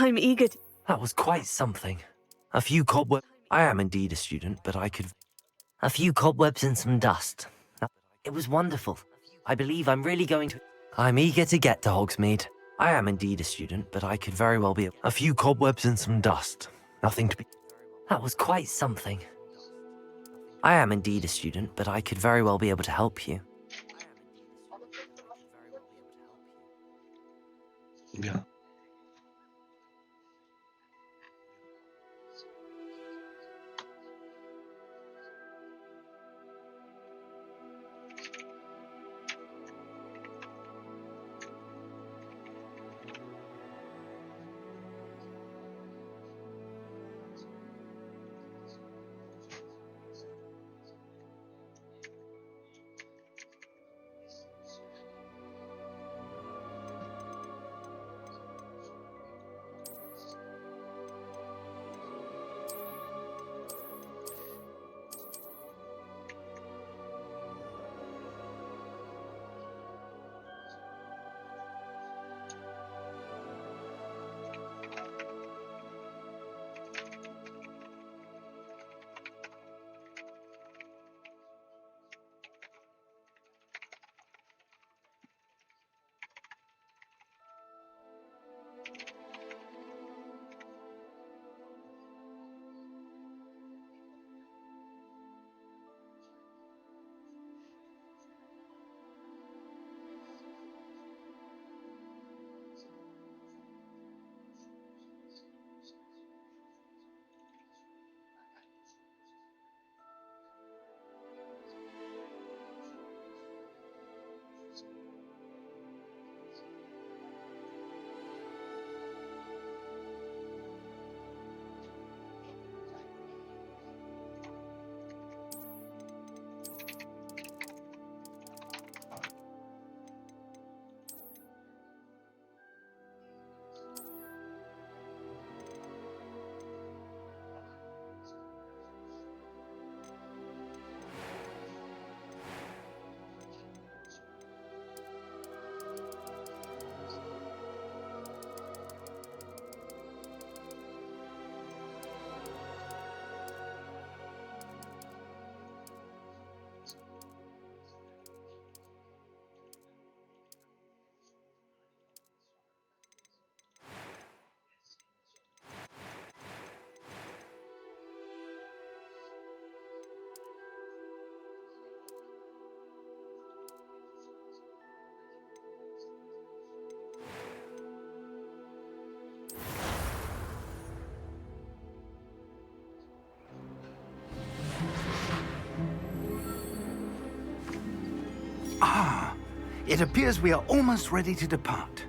I'm eager to... That was quite something. A few cobwebs. I am indeed a student, but I could... A few cobwebs and some dust. It was wonderful. I believe I'm really going to... I'm eager to get to Hogsmeade. I am indeed a student, but I could very well be... A few cobwebs and some dust. Nothing to be... That was quite something. I am indeed a student, but I could very well be able to help you. Bien. It appears we are almost ready to depart.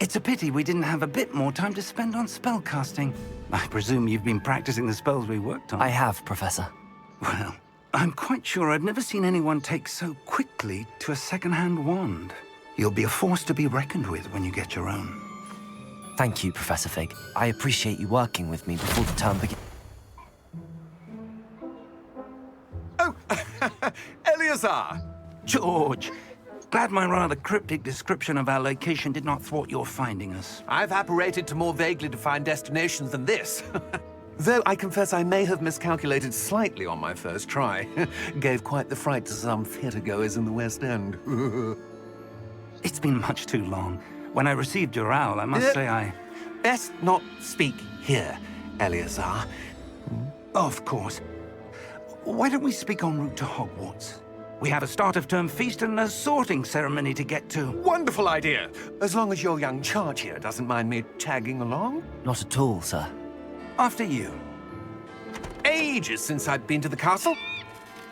It's a pity we didn't have a bit more time to spend on spellcasting. I presume you've been practicing the spells we worked on. I have, Professor. Well, I'm quite sure I've never seen anyone take so quickly to a second-hand wand. You'll be a force to be reckoned with when you get your own. Thank you, Professor Fig. I appreciate you working with me before the term begins. Oh, Eleazar! George, glad my rather cryptic description of our location did not thwart your finding us. I've apparated to more vaguely defined destinations than this. Though I confess I may have miscalculated slightly on my first try. Gave quite the fright to some theatre-goers in the West End. It's been much too long. When I received your owl, I must say I... Best not speak here, Eleazar. Of course. Why don't we speak en route to Hogwarts? We have a start-of-term feast and a sorting ceremony to get to. Wonderful idea! As long as your young charge here doesn't mind me tagging along. Not at all, sir. After you. Ages since I've been to the castle.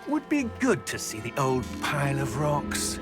Would be good to see the old pile of rocks.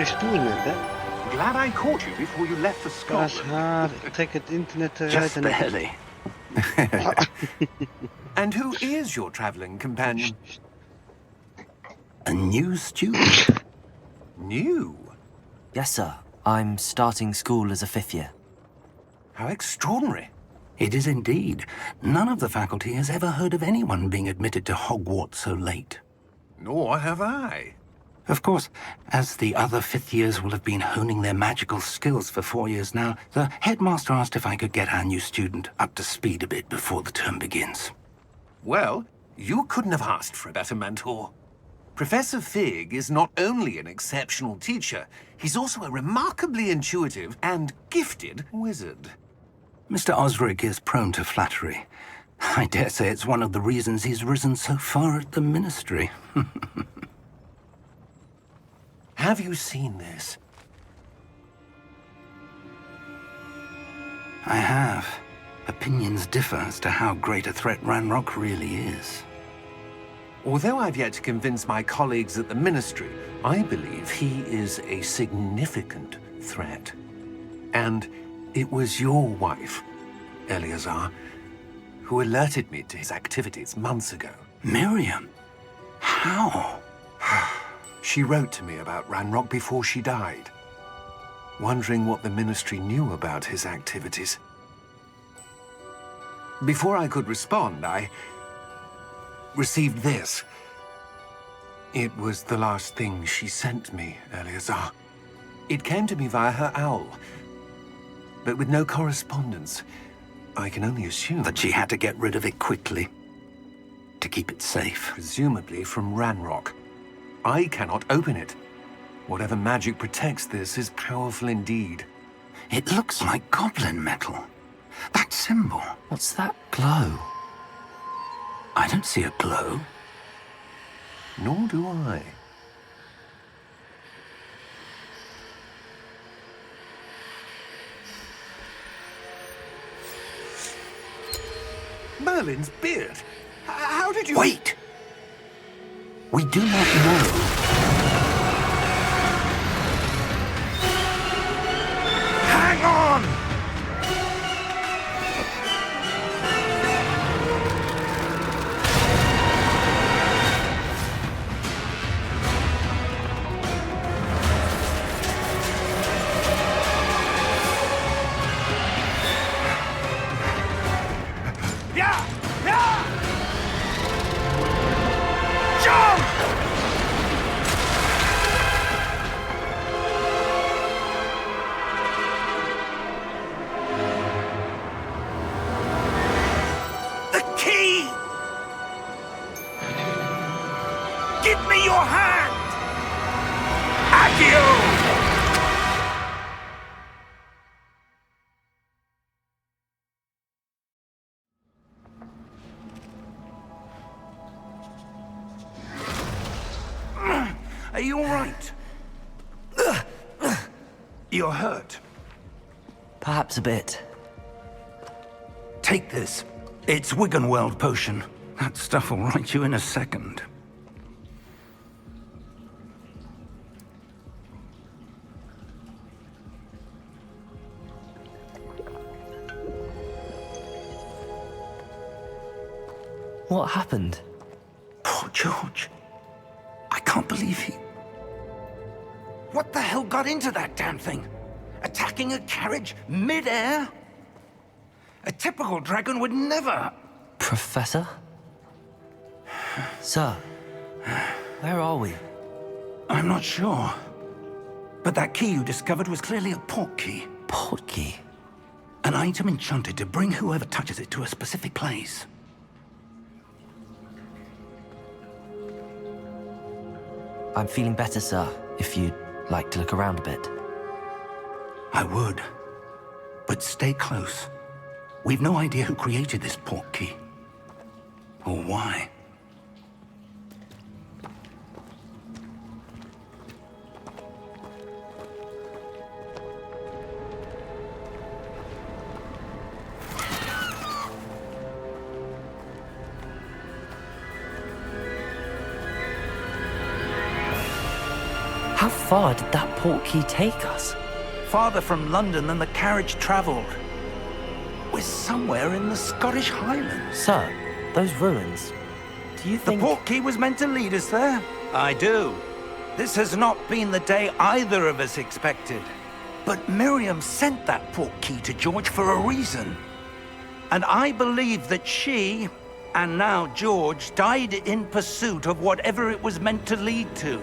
stoel net, hè? Glad I caught you before you left for Kaas, Scotland. haar, trek het internet eruit Just en... barely. And who is your traveling companion? A new student. New? Yes, sir. I'm starting school as a 5th year. How extraordinary. It is indeed. None of the faculty has ever heard of anyone being admitted to Hogwarts so late. Nor have I. Of course, as the other 5th years will have been honing their magical skills for 4 years now, the headmaster asked if I could get our new student up to speed a bit before the term begins. Well, you couldn't have asked for a better mentor. Professor Fig is not only an exceptional teacher, he's also a remarkably intuitive and gifted wizard. Mr. Osric is prone to flattery. I dare say it's one of the reasons he's risen so far at the Ministry. Have you seen this? I have. Opinions differ as to how great a threat Ranrock really is. Although I've yet to convince my colleagues at the Ministry, I believe he is a significant threat. And it was your wife, Eleazar, who alerted me to his activities months ago. Miriam? How? She wrote to me about Ranrock before she died, wondering what the Ministry knew about his activities. Before I could respond, I received this. It was the last thing she sent me, Eleazar. It came to me via her owl, but with no correspondence. I can only assume That she had to get rid of it quickly. To keep it safe. presumably from Ranrock. I cannot open it. Whatever magic protects this is powerful indeed. It looks like goblin metal. That symbol. What's that glow? I don't see a glow. Nor do I. Merlin's beard. How did you... Wait! We do not know. Hang on! Yeah! Yeah! Jump! The key! Give me your hand! Accio! Are you all right? You're hurt. Perhaps a bit. Take this. It's Wiggenweld potion. That stuff will right you in a second. What happened? Poor George. I can't believe he... What the hell got into that damn thing? Attacking a carriage mid-air? A typical dragon would never... Professor? Sir, where are we? I'm not sure. But that key you discovered was clearly a port key. Port key? An item enchanted to bring whoever touches it to a specific place. I'm feeling better, sir, if you'd like to look around a bit. I would. But stay close. We've no idea who created this port key. Or why. How far did that portkey take us? Farther from London than the carriage travelled. We're somewhere in the Scottish Highlands. Sir, those ruins. Do you The think... portkey was meant to lead us there? I do. This has not been the day either of us expected. But Miriam sent that portkey to George for a reason. And I believe that she, and now George, died in pursuit of whatever it was meant to lead to.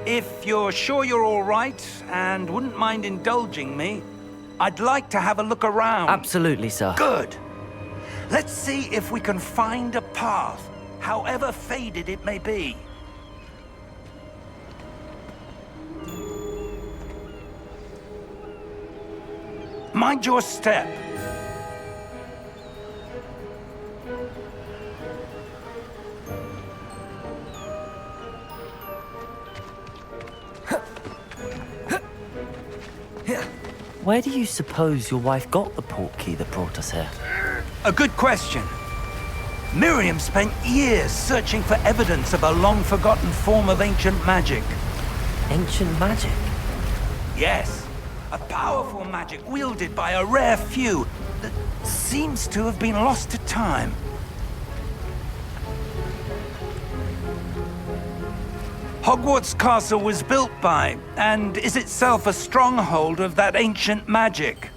If you're sure you're all right, and wouldn't mind indulging me, I'd like to have a look around. Absolutely, sir. Good. Let's see if we can find a path, however faded it may be. Mind your step. Where do you suppose your wife got the portkey that brought us here? A good question. Miriam spent years searching for evidence of a long-forgotten form of ancient magic. Ancient magic? Yes, a powerful magic wielded by a rare few that seems to have been lost to time. Hogwarts Castle was built by, and is itself a stronghold of that ancient magic.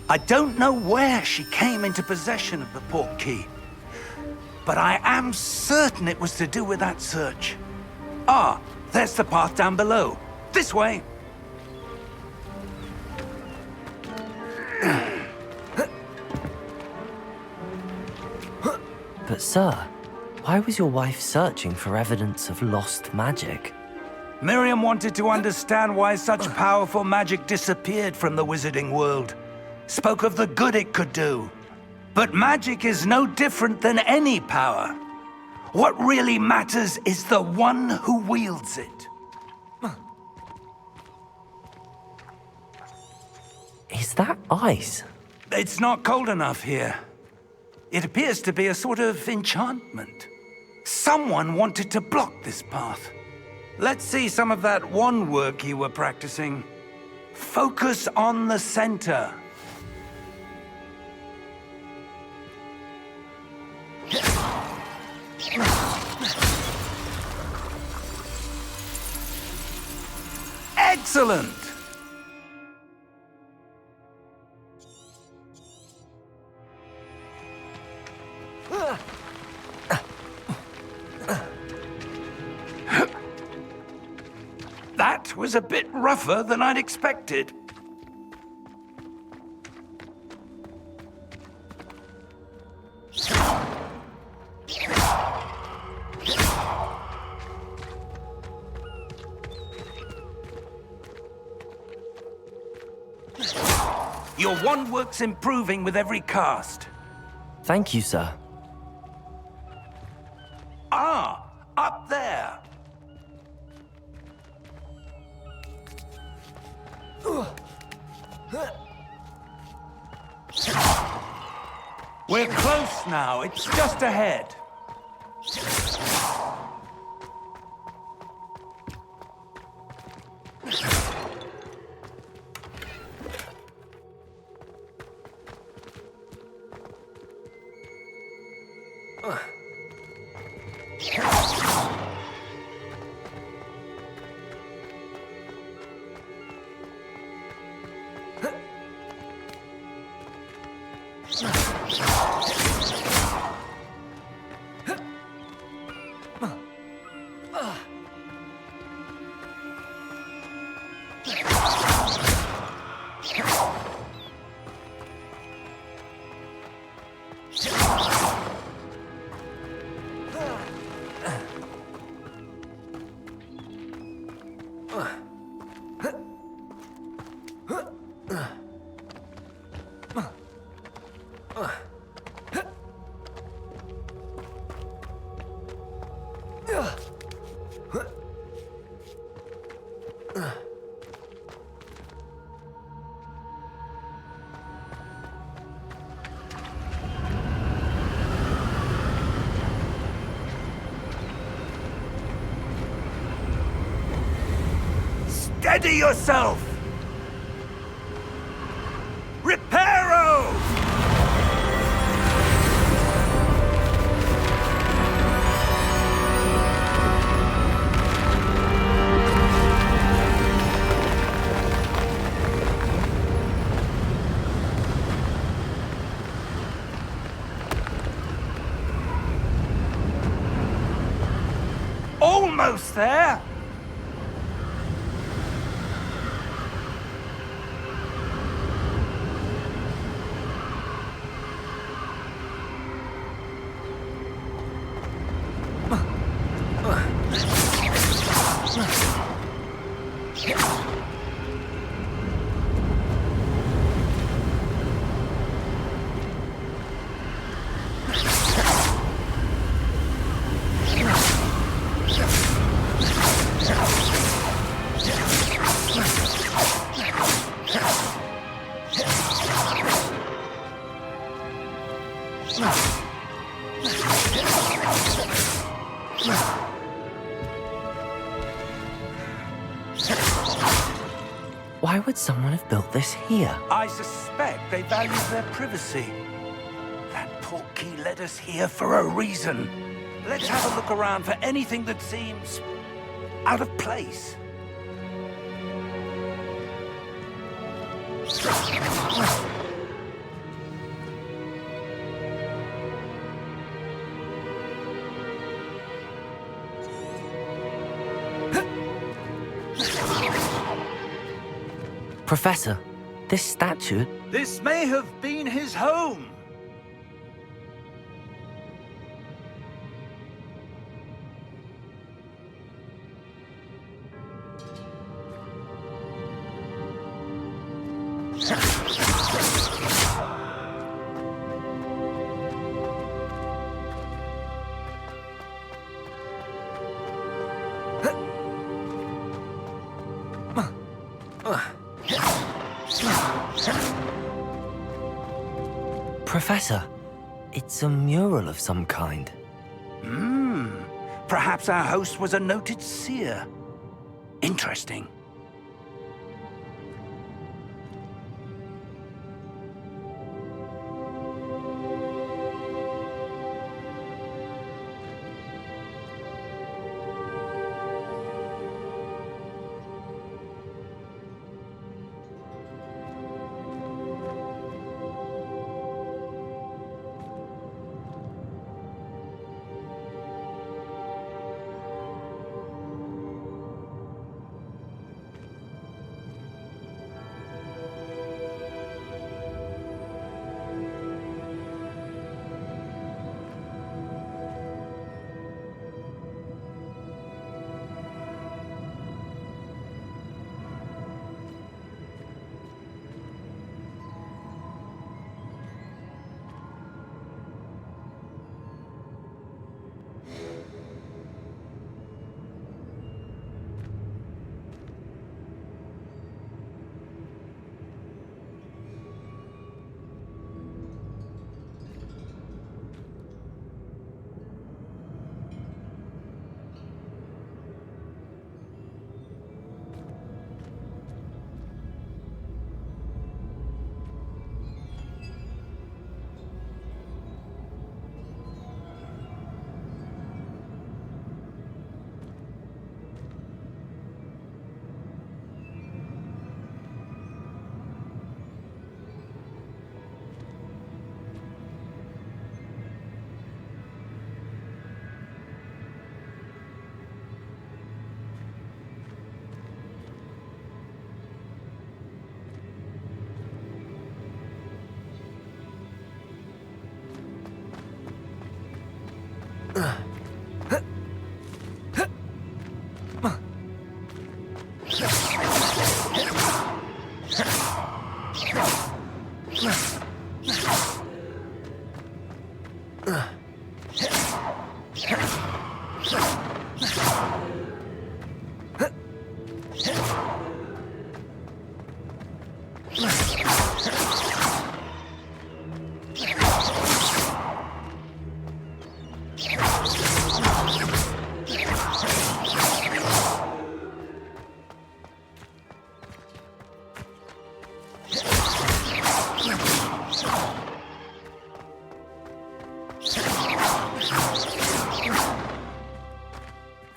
I don't know where she came into possession of the portkey, but I am certain it was to do with that search. Ah, there's the path down below. This way. But sir, why was your wife searching for evidence of lost magic? Miriam wanted to understand why such powerful magic disappeared from the wizarding world. Spoke of the good it could do. But magic is no different than any power. What really matters is the one who wields it. Is that ice? It's not cold enough here. It appears to be a sort of enchantment. Someone wanted to block this path. Let's see some of that wand work you were practicing. Focus on the center. Excellent! That was a bit rougher than I'd expected. Your wand work's improving with every cast. Thank you, sir. Ah, up there. We're close now. It's just ahead. Steady yourself! Reparo! Almost there! Why would someone have built this here? I suspect they value their privacy. That portkey led us here for a reason. Let's have a look around for anything that seems out of place. Professor, this statue... This may have been his home. Professor, it's a mural of some kind. Perhaps our host was a noted seer. Interesting.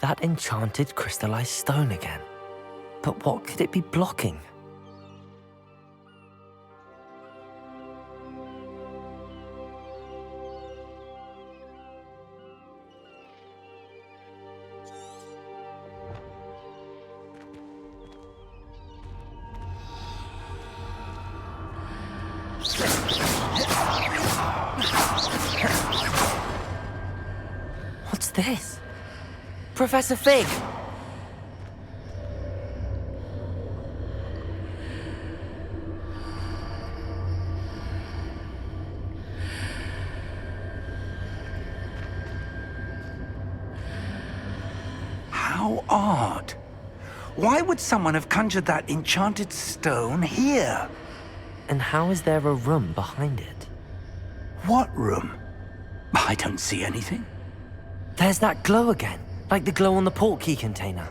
That enchanted crystallized stone again. But what could it be blocking? What's this? Professor Fig! How odd. Why would someone have conjured that enchanted stone here? And how is there a room behind it? What room? I don't see anything. There's that glow again, like the glow on the portkey container.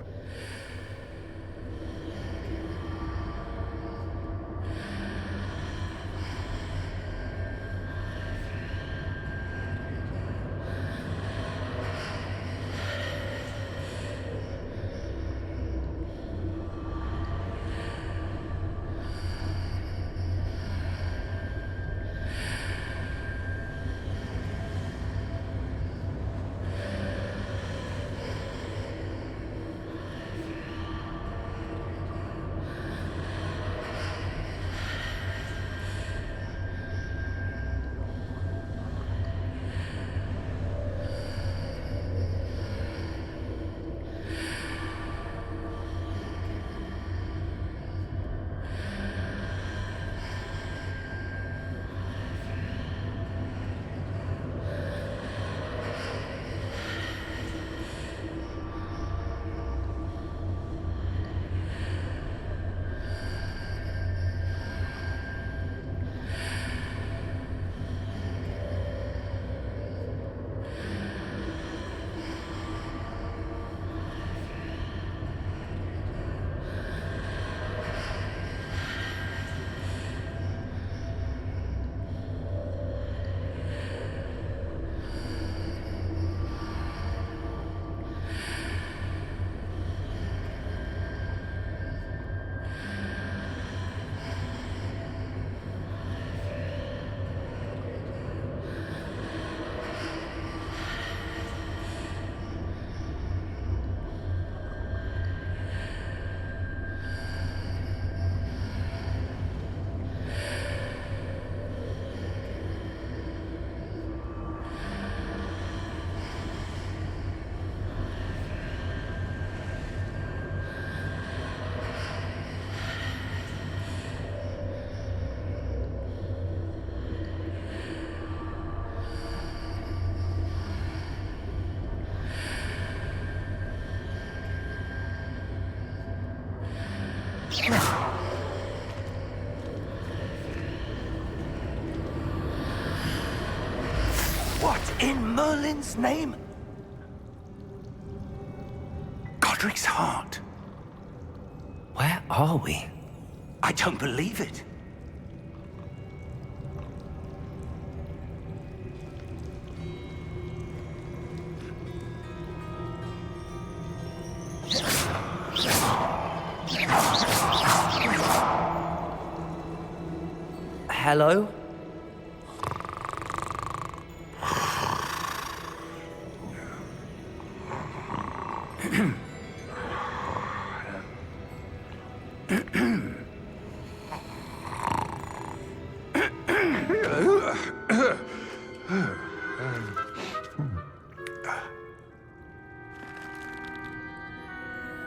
What in Merlin's name? Godric's heart. Where are we? I don't believe it. Hello?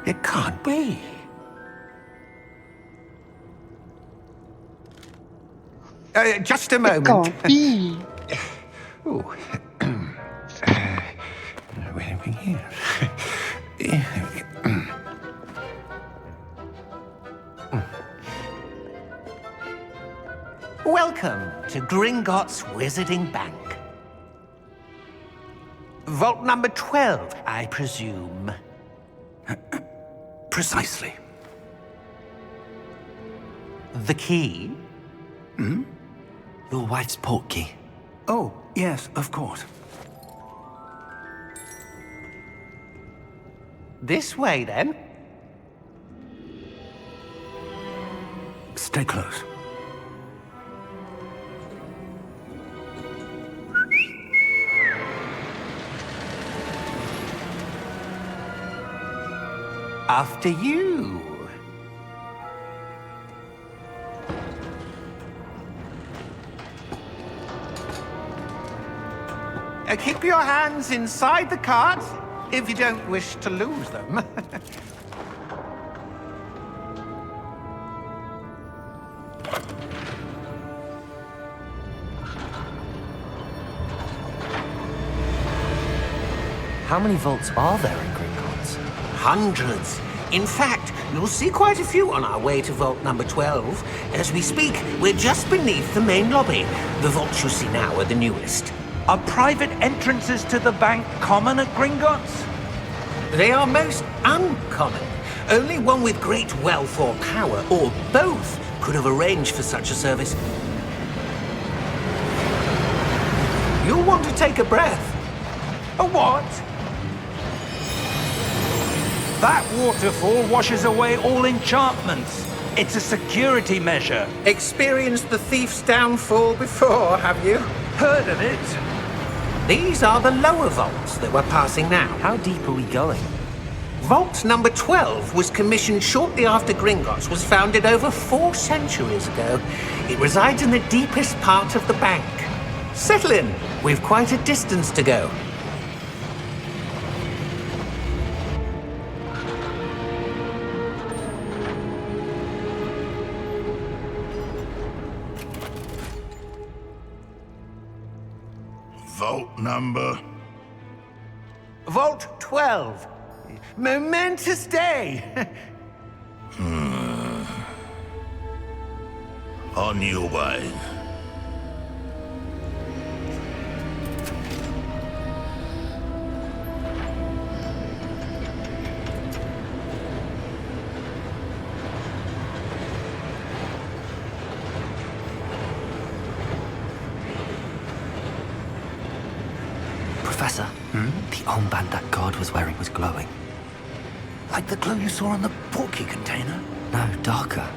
It can't be. Just a moment. Can't be. Oh. Where are we here? Welcome to Gringotts Wizarding Bank. Vault number 12, I presume. Precisely. The key? Your wife's portkey. Oh, yes, of course. This way, then. Stay close. After you. Keep your hands inside the cart if you don't wish to lose them. How many vaults are there in Gringotts? Hundreds. In fact, you'll see quite a few on our way to vault number 12. As we speak, we're just beneath the main lobby. The vaults you see now are the newest. Are private entrances to the bank common at Gringotts? They are most uncommon. Only one with great wealth or power, or both, could have arranged for such a service. You'll want to take a breath. A what? That waterfall washes away all enchantments. It's a security measure. Experienced the thief's downfall before, have you? Heard of it? These are the lower vaults that we're passing now. How deep are we going? Vault number 12 was commissioned shortly after Gringotts was founded over 4 centuries ago. It resides in the deepest part of the bank. Settle in. We've quite a distance to go. Vault number? Vault 12. Momentous day. On your way. Professor, the armband that guard was wearing was glowing. Like the glow you saw on the portkey container? No, darker.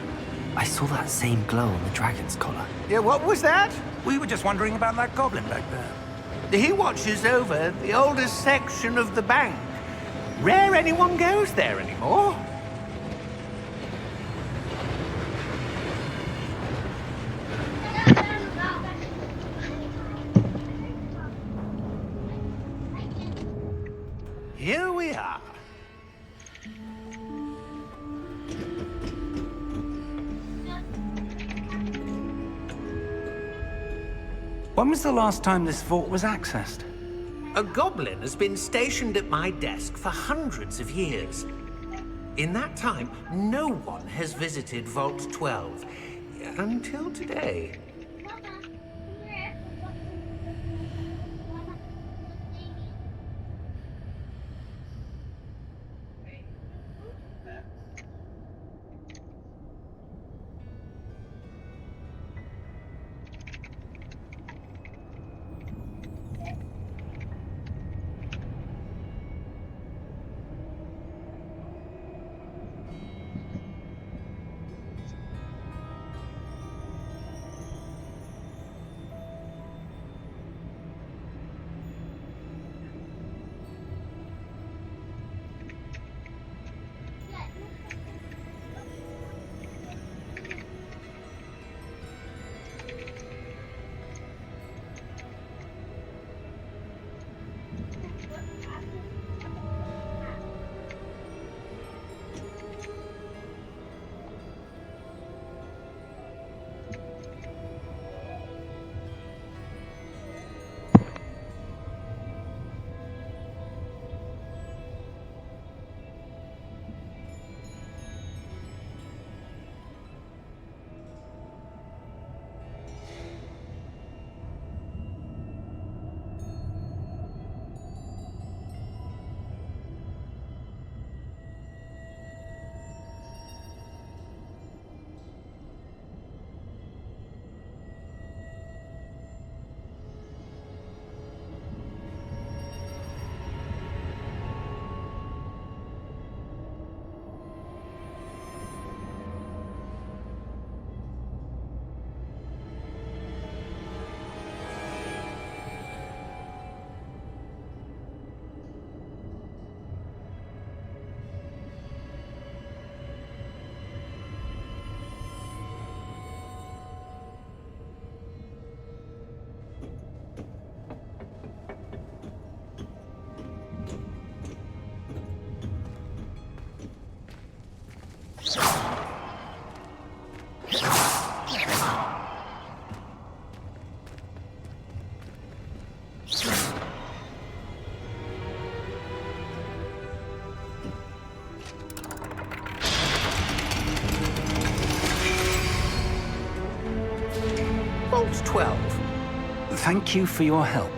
I saw that same glow on the dragon's collar. Yeah, what was that? We were just wondering about that goblin back there. He watches over the oldest section of the bank. Rare anyone goes there anymore. Here we are. When was the last time this vault was accessed? A goblin has been stationed at my desk for hundreds of years. In that time, no one has visited Vault 12. Until today. Vault 12. Thank you for your help.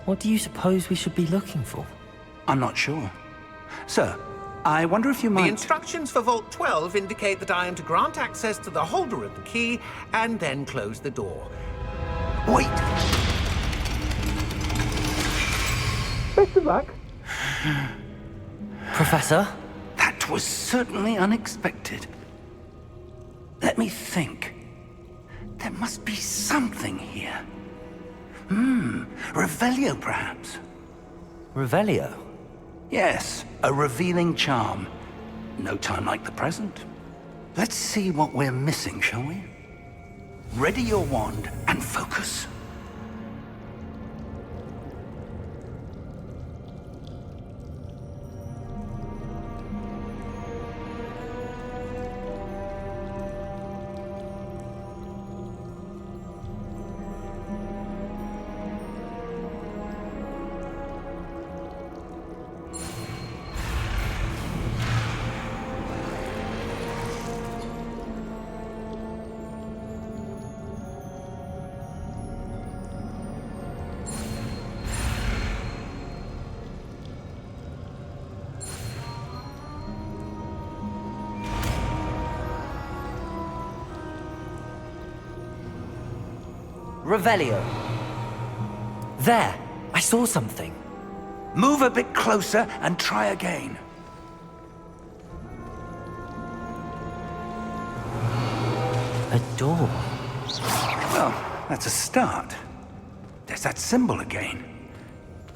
What do you suppose we should be looking for? I'm not sure. Sir, I wonder if you might... The instructions for Vault 12 indicate that I am to grant access to the holder of the key and then close the door. Wait! Best of luck. Professor? That was certainly unexpected. Let me think. There must be something here. Revelio, perhaps? Revelio? Yes, a revealing charm. No time like the present. Let's see what we're missing, shall we? Ready your wand and focus. Revelio. There! I saw something. Move a bit closer and try again. A door. Well, that's a start. There's that symbol again.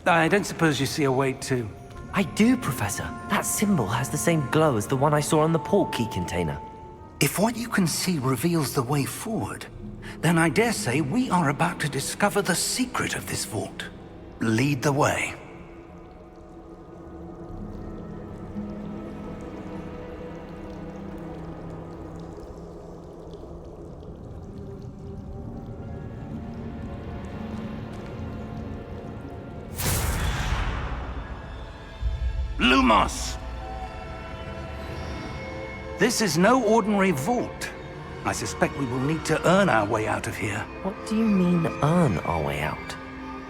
I don't suppose you see a way to... I do, Professor. That symbol has the same glow as the one I saw on the port key container. If what you can see reveals the way forward, then I dare say we are about to discover the secret of this vault. Lead the way. Lumos! This is no ordinary vault. I suspect we will need to earn our way out of here. What do you mean, earn our way out?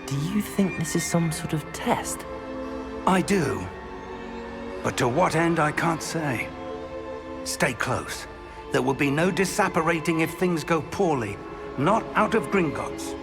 Do you think this is some sort of test? I do. But to what end, I can't say. Stay close. There will be no disapparating if things go poorly. Not out of Gringotts.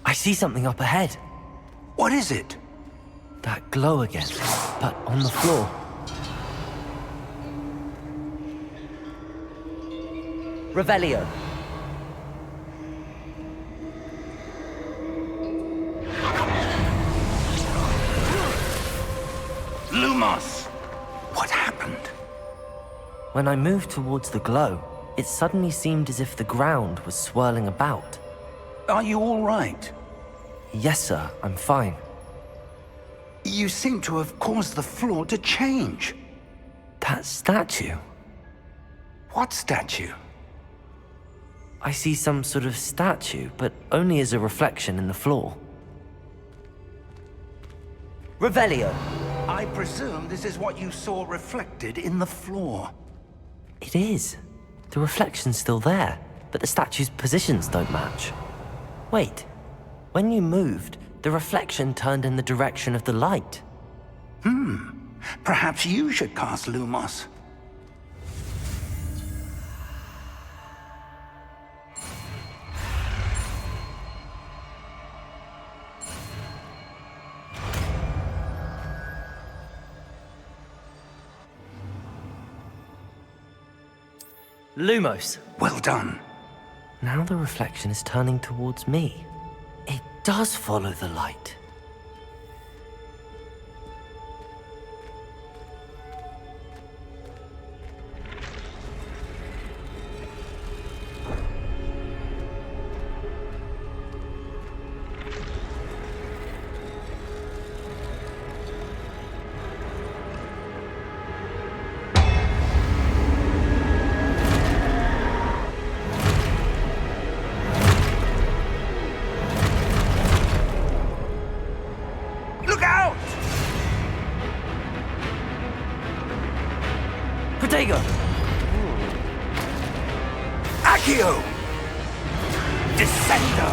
I see something up ahead. What is it? That glow again, but on the floor. Revelio. Lumos! What happened? When I moved towards the glow, it suddenly seemed as if the ground was swirling about. Are you all right? Yes, sir, I'm fine. You seem to have caused the floor to change. That statue? What statue? I see some sort of statue, but only as a reflection in the floor. Revelio! I presume this is what you saw reflected in the floor. It is. The reflection's still there, but the statue's positions don't match. Wait, when you moved, The reflection turned in the direction of the light. Perhaps you should cast Lumos. Lumos. Well done. Now the reflection is turning towards me. It does follow the light. Look out! Protego! Accio! Descendo!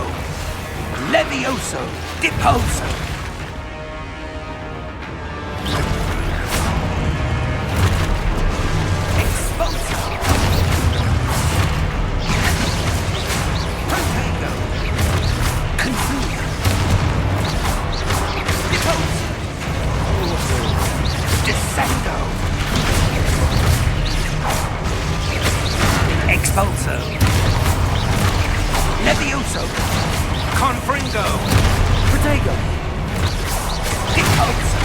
Levioso! Deposo! Expulso! Protego! Confusion! Deposo! Descendo! Expulso! Levioso! Confringo! Protego! Deposo!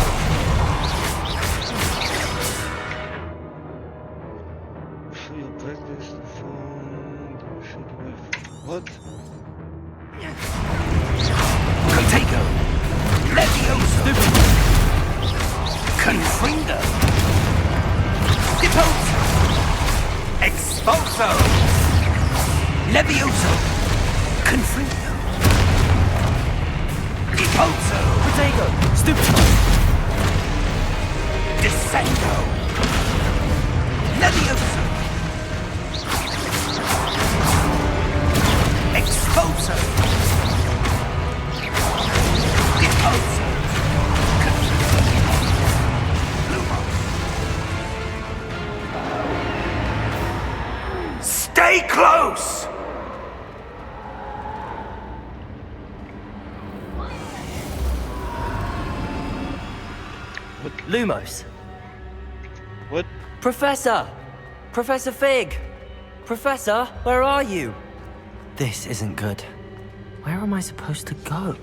For your practice to find you should have. What? Protego! Levioso! Confringo! Deposo! Expulso! Levioso! Confringo! Deposo! Protego! Stupid! Descendo! Levioso! Expulso! Deposo! Lumos! Stay close! Lumos! What? Professor! Professor Fig! Professor, where are you? This isn't good. Where am I supposed to go?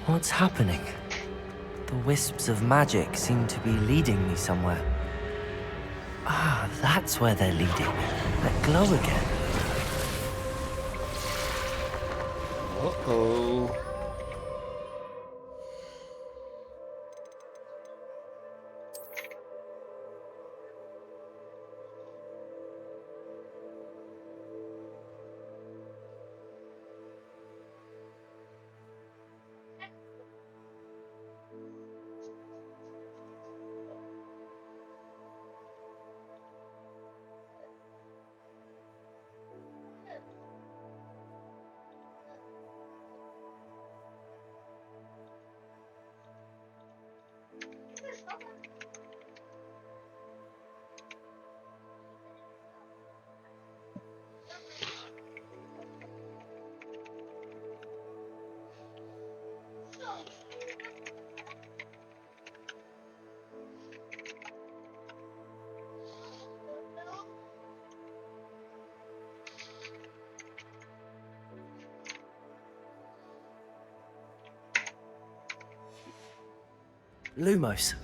What's happening? The wisps of magic seem to be leading me somewhere. Ah, that's where they're leading. That glow again. Uh-oh. Lumos.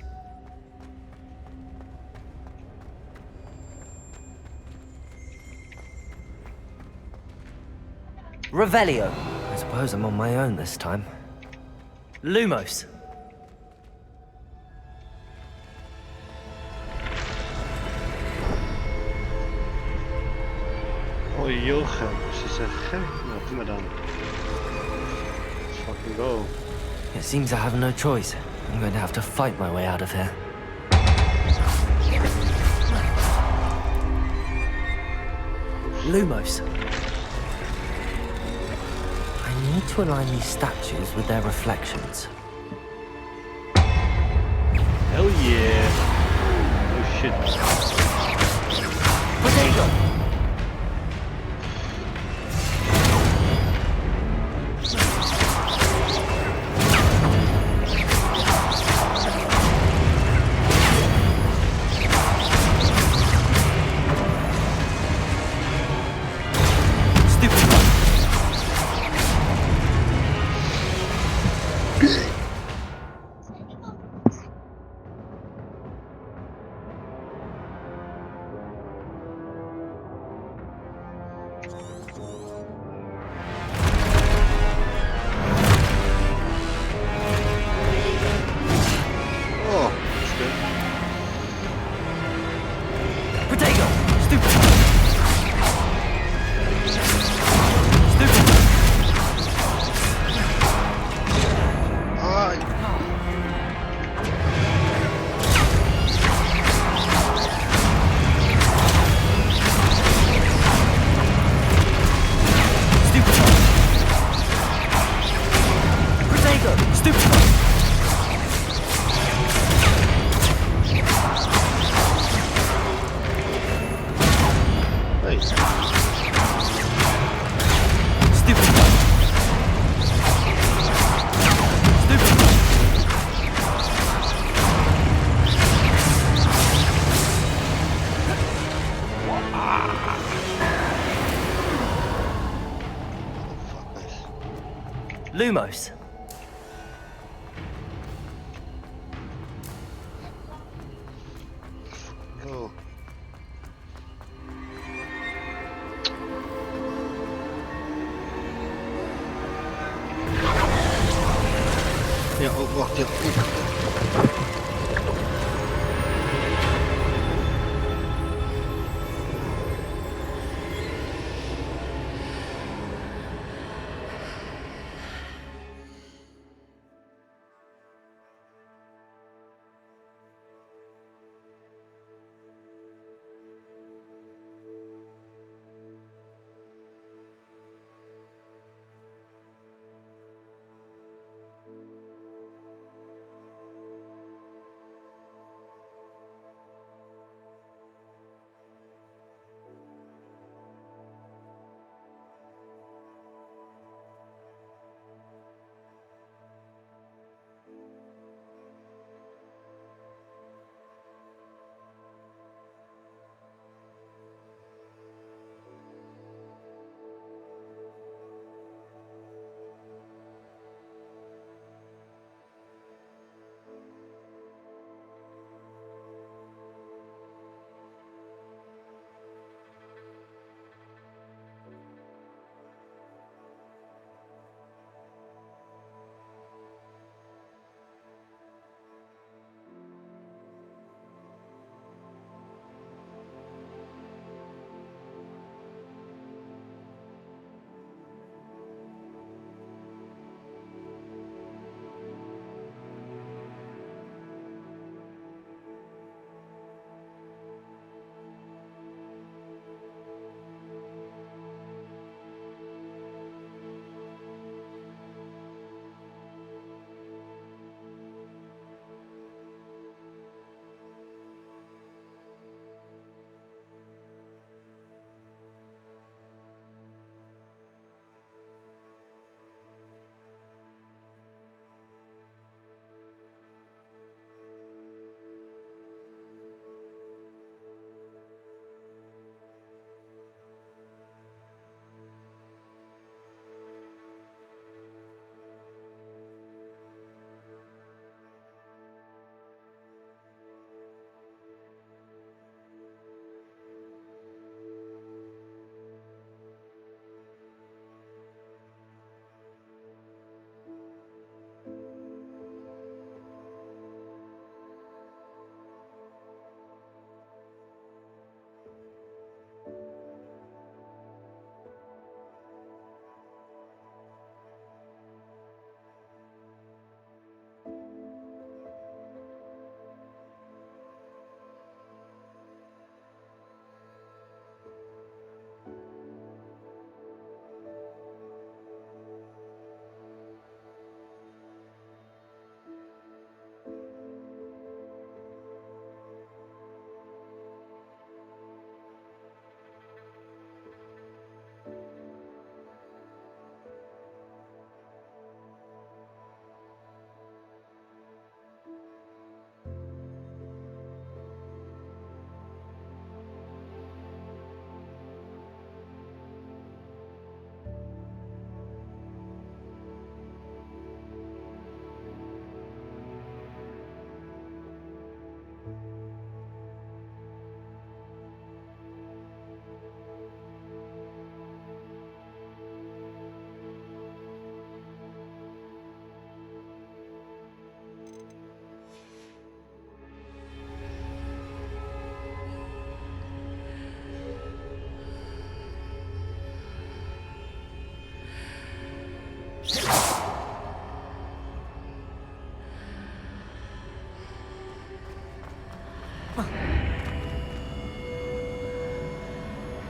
Revelio. I suppose I'm on my own this time. Lumos. Oh, Jochen. Ze zijn gek. Nou, doe maar dan. Let's fucking go. It seems I have no choice. I'm going to have to fight my way out of here. Lumos. I need to align these statues with their reflections. Hell yeah. Oh shit. Potato! Oh, that's good. Potato! Stupid! Stupid! Alright. Stupid! Potato! Stupid! Hey. Stupid! Stupid! Fuckers. Lumos. Oh. Ja, oh, wacht, ja.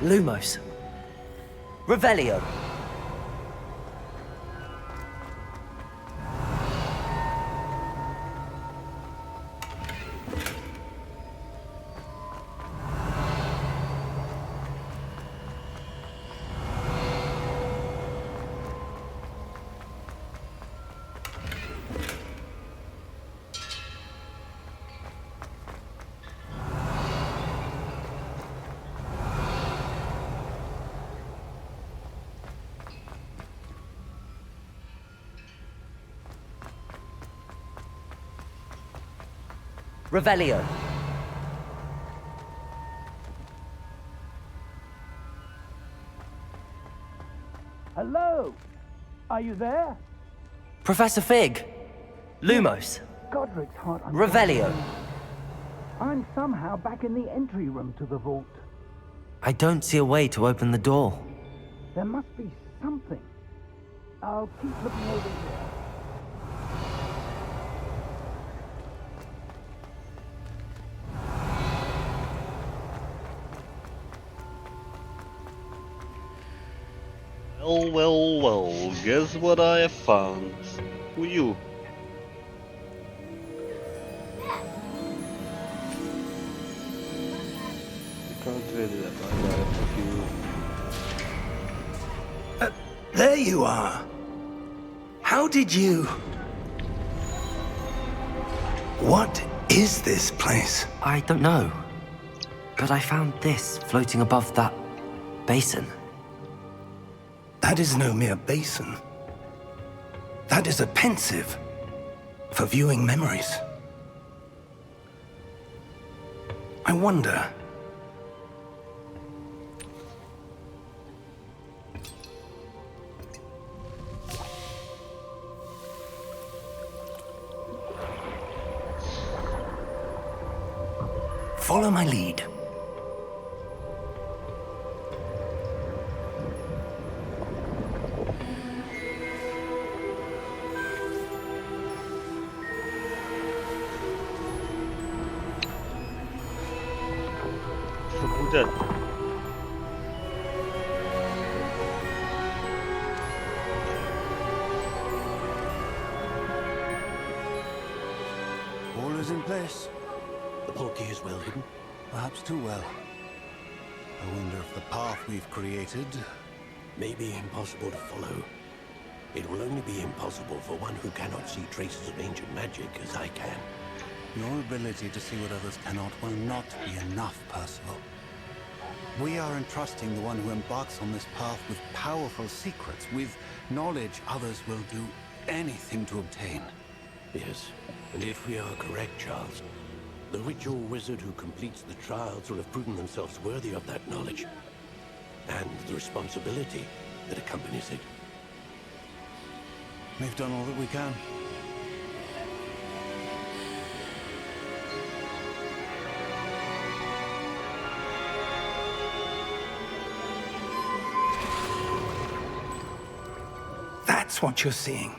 Lumos. Revelio. Revelio. Hello? Are you there? Professor Fig. Lumos. Godric's heart. Revelio. I'm somehow back in the entry room to the vault. I don't see a way to open the door. There must be something. I'll keep looking over here. Well, well, well, guess what I have found? Who you? You can't really that fuck you. There you are. How did you... What is this place? I don't know. But I found this floating above that basin. That is no mere basin. That is a pensive for viewing memories. I wonder... Follow my lead. Who dead? All is in place. The portkey is well hidden, perhaps too well. I wonder if the path we've created may be impossible to follow. It will only be impossible for one who cannot see traces of ancient magic as I can. Your ability to see what others cannot will not be enough, Percival. We are entrusting the one who embarks on this path with powerful secrets, with knowledge others will do anything to obtain. Yes, and if we are correct, Charles, the witch or wizard who completes the trials will have proven themselves worthy of that knowledge, and the responsibility that accompanies it. We've done all that we can. That's what you're seeing.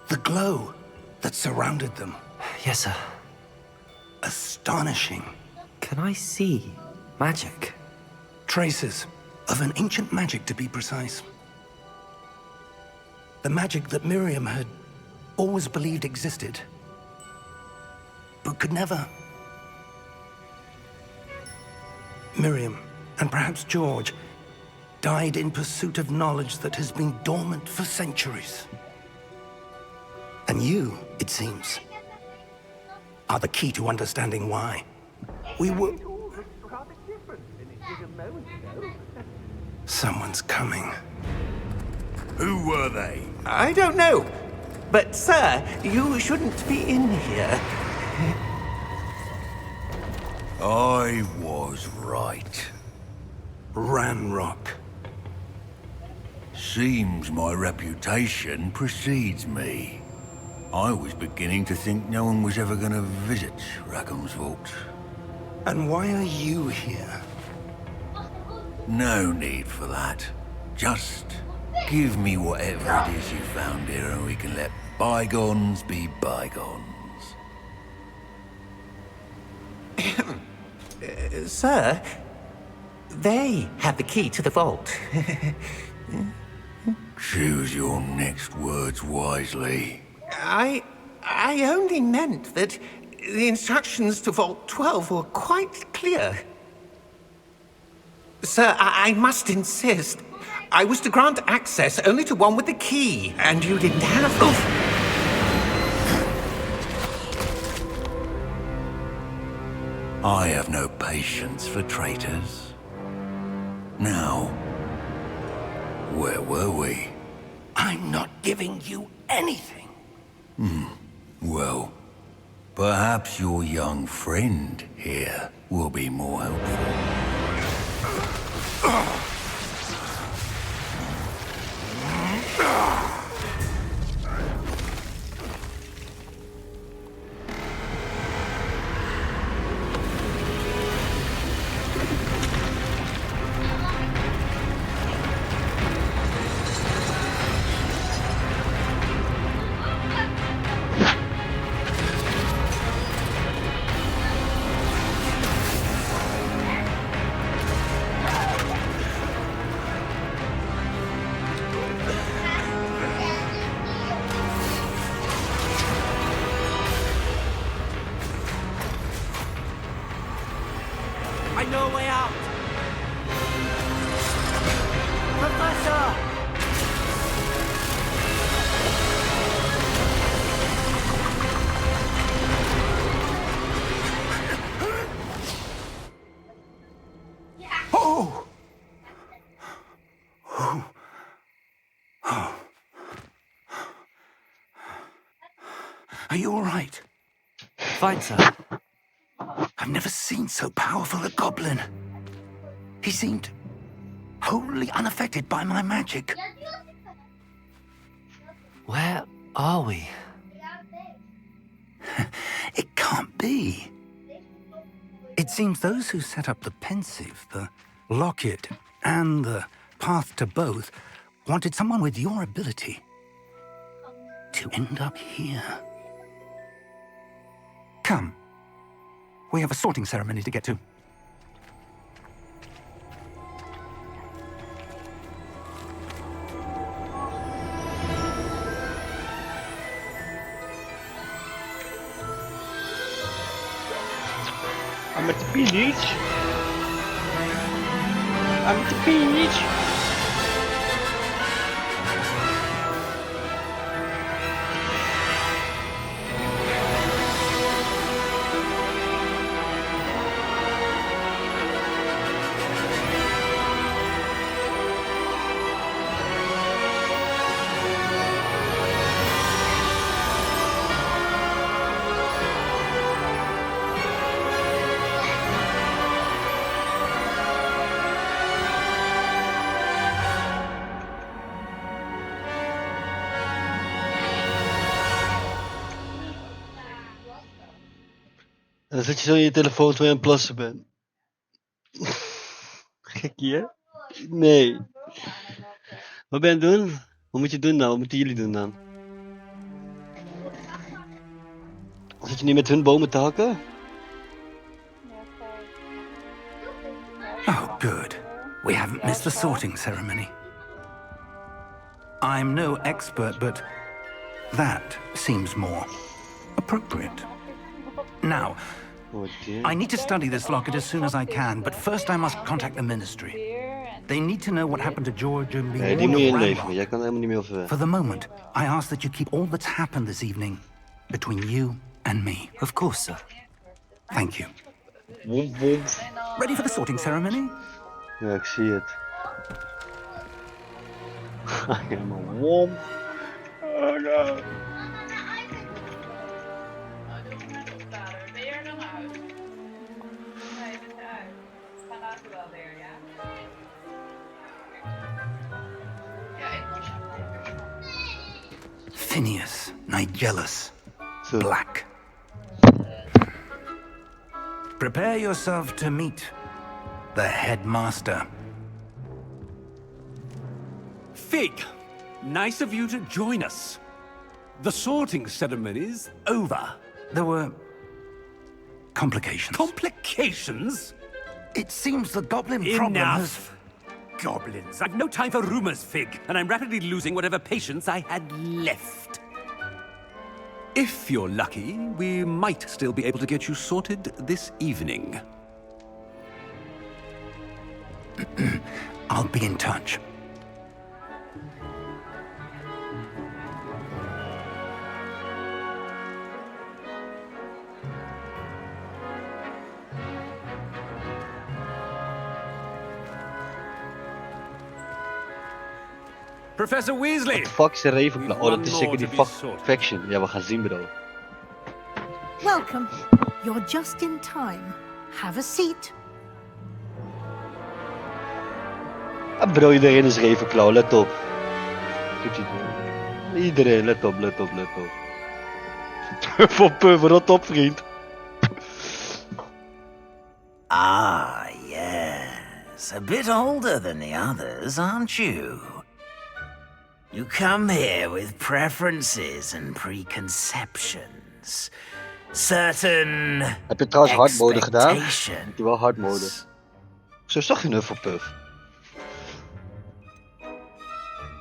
The glow that surrounded them. Yes, sir. Astonishing. Can I see magic? Traces of an ancient magic, to be precise. The magic that Miriam had always believed existed, but could never. Miriam, and perhaps George, died in pursuit of knowledge that has been dormant for centuries. And you, it seems, are the key to understanding why. We were... Someone's coming. Who were they? I don't know. But, sir, you shouldn't be in here. I was right. Ranrock. Seems my reputation precedes me. I was beginning to think no one was ever going to visit Rackham's Vault. And why are you here? No need for that. Just give me whatever it is you found here and we can let bygones be bygones. Sir, They had the key to the vault. Choose your next words wisely. I only meant that the instructions to Vault 12 were quite clear. Sir, I must insist. I was to grant access only to one with the key, and you didn't have... Oof. I have no patience for traitors. Now, where were we? I'm not giving you anything. Well, perhaps your young friend here will be more helpful. I know a way out! Professor! Oh! Are you all right? Fine, sir. I've never seen so powerful a goblin. He seemed wholly unaffected by my magic. Where are we? It can't be. It seems those who set up the pensive, the locket, and the path to both wanted someone with your ability to end up here. Come. We have a sorting ceremony to get to. I'm at the beach. I'm at the beach. En dan zit je zo in je telefoon terwijl je aan het plassen bent. Gekkie, hè? Nee. Wat ben je aan het doen? Wat moet je doen nou? Wat moeten jullie doen dan? Zit je nu met hun bomen te hakken? Oh, good. We haven't missed the sorting ceremony. I'm no expert, but that seems more appropriate. Now, Oh dear. I need to study this locket as soon as I can, but first I must contact the ministry. They need to know what happened to George and Nee, die moet je inleveren. Jij kan er helemaal niet meer over. For the moment, I ask that you keep all that's happened this evening between you and me. Of course, sir. Thank you. Womp womp. Ready for the sorting ceremony? Ja, ik zie het. Helemaal womp. Oh no. Phineas Nigellus Zo. Black. Prepare yourself to meet the headmaster. Fig, nice of you to join us. The sorting ceremony's over. There were complications. Complications? It seems the goblin problem has... Enough! Goblins. I've no time for rumors, Fig, and I'm rapidly losing whatever patience I had left. If you're lucky, we might still be able to get you sorted this evening. I'll be in touch. Professor Weasley! Fuck is een Ravenclaw? Oh, dat is One zeker more die to be fuck sorted. faction. Ja, we gaan zien, bro. Welcome. You're just in time. Have a seat. Ah, bro, iedereen is Ravenclaw, let op. Iedereen, let op, let op, let op. Puff, rot op, vriend. Ah, yes. A bit older than the others, aren't you? You come here with preferences and preconceptions. Certain Heb je trouwens hardmode gedaan? expectations. Heb je wel hardmode? Zo zag je Hufflepuff.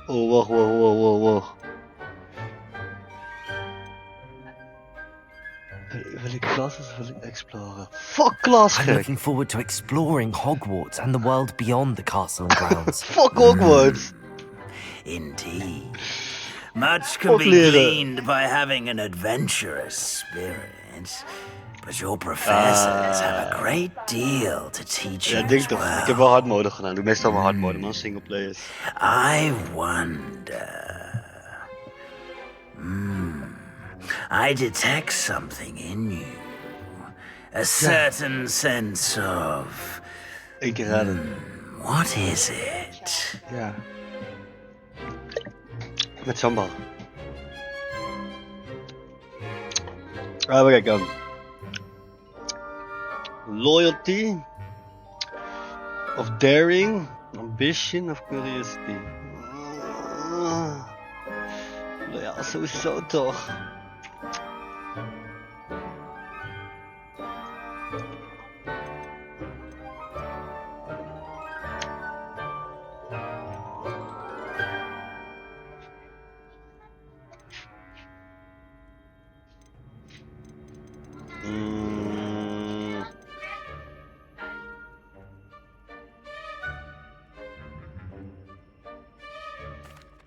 Oh, wacht, wacht. Wil ik classes of wil ik exploren? Fuck class, I'm gek! looking forward to exploring Hogwarts and the world beyond the castle and grounds. Fuck Hogwarts! Indeed. Much can be Leren. gleaned by having an adventurous spirit. But your professors have a great deal to teach Ja, you denk as toch. well. Ik heb wel hardmode gedaan. Doe meestal wel hardmode, man. Singleplayers. I wonder. I detect something in you. A certain sense of... Eén keer raden. What is it? Ja. Met sambal. Ah, maar kijk, loyalty, of daring, ambition, of curiosity. Ja, sowieso toch.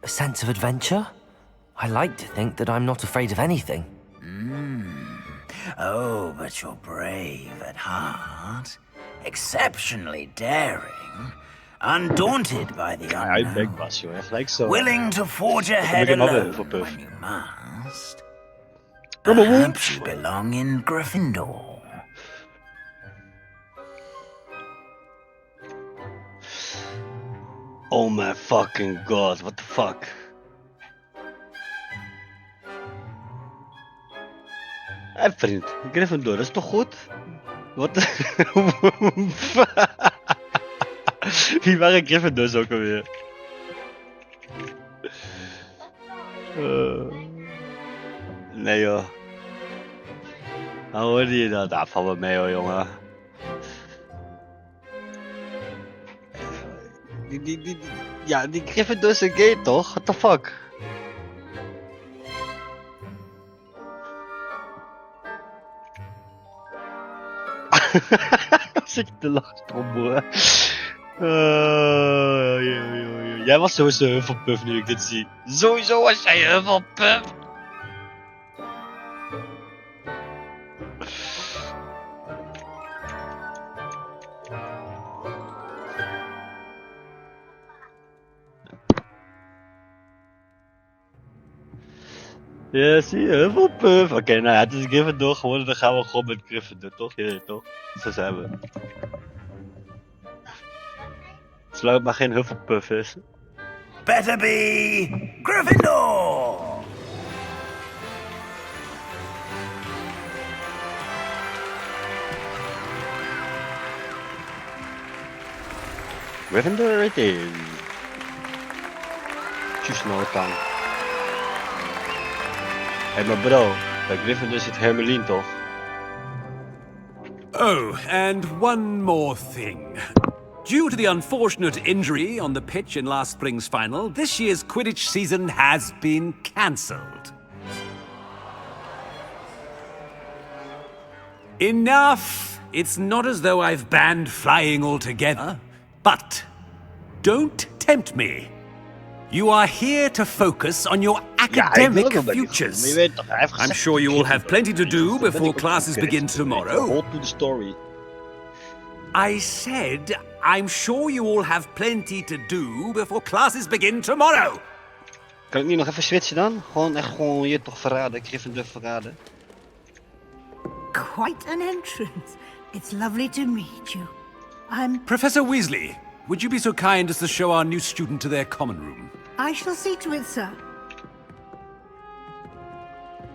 A sense of adventure? I like to think that I'm not afraid of anything. Oh, but you're brave at heart. Exceptionally daring. Undaunted by the Hij unknown. backpass, joh. Gelijk zo. Willing to forge ahead hem alone hebben voor Puff. when you must. Kom maar, Perhaps you belong in Gryffindor. Oh my fucking god, what the fuck. Hé vriend, Gryffindor, dat is toch goed? Wat? Wie waren Gryffindors ook alweer? Nee joh. Hoe hoorde je dat? Ah, val wel mee hoor jongen. Ja, die Gryffindor is een gay toch? What the fuck? Zit je te lachen, broer? Jij was sowieso Hufflepuff nu ik dit zie. Sowieso was jij Hufflepuff. Ja, zie je, Hufflepuff. Oké, nou ja, het is Gryffindor geworden, dan gaan we gewoon met Gryffindor, toch? Ja, toch? Zo zijn we. Zolang het maar geen Hufflepuff is. Better be Gryffindor! Gryffindor it is. Tjus nou kan. Hé, maar bro, bij Gryffindor zit Hermeline toch? Oh, and one more thing. Due to the unfortunate injury on the pitch in last spring's final, this year's Quidditch season has been cancelled. Enough! It's not as though I've banned flying altogether, but don't tempt me. You are here to focus on your academic futures. I'm sure you will have plenty to do before classes begin tomorrow. Hold to the story. I said, I'm sure you all have plenty to do before classes begin tomorrow. Kan ik niet nog even switchen dan? Gewoon je toch verraden, Gryffindor verraden. Quite an entrance. It's lovely to meet you. I'm... Professor Weasley, would you be so kind as to show our new student to their common room? I shall see to it, sir.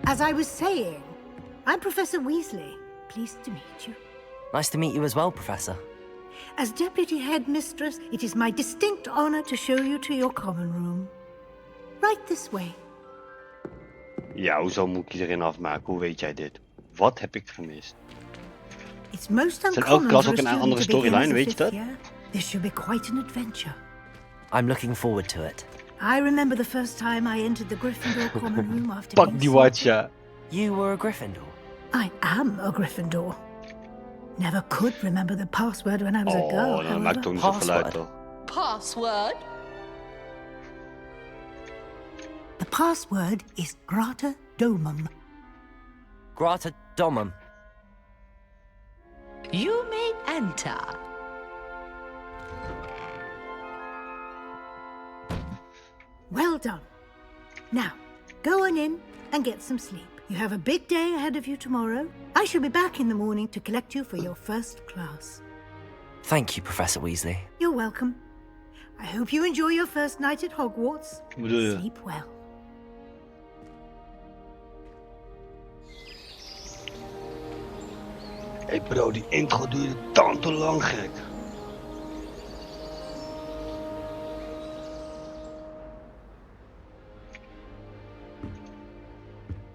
As I was saying, I'm Professor Weasley. Pleased to meet you. Nice to meet you as well, Professor. As Deputy Headmistress, it is my distinct honor to show you to your common room. Right this way. Ja, hoezo moet ik iedereen afmaken? Hoe weet jij dit? Wat heb ik gemist? It's most Zijn elke uncommon klas for ook a een student andere to begin as storyline, a weet je fifth dat? year. This should be quite an adventure. I'm looking forward to it. I remember the first time I entered the Gryffindor common room after Pak being die sorted. watch, ja. You were a Gryffindor? I am a Gryffindor. Never could remember the password when I was a girl, Oh, dat maakt toch however. niet zoveel uit, toch? Password? The password is Grata Domum. Grata Domum. You may enter. Well done. Now, go on in and get some sleep. You have a big day ahead of you tomorrow. I shall be back in the morning to collect you for your first class. Thank you, Professor Weasley. You're welcome. I hope you enjoy your first night at Hogwarts. Wat bedoel je? Sleep well. Hey bro, die intro duurde dan te lang, gek.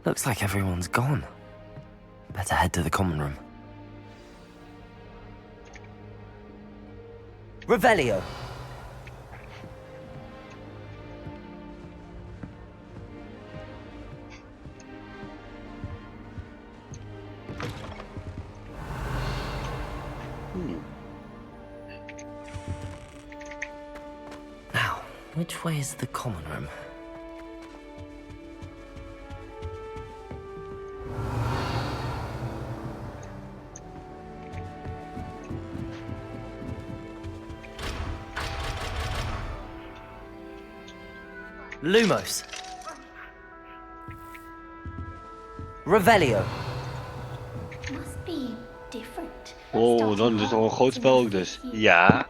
Looks like everyone's gone. Better head to the common room. Revelio. Now, which way is the common room? Lumos. Revelio. Must be different. Oh, dan is het nog een groot spel ook dus. Ja.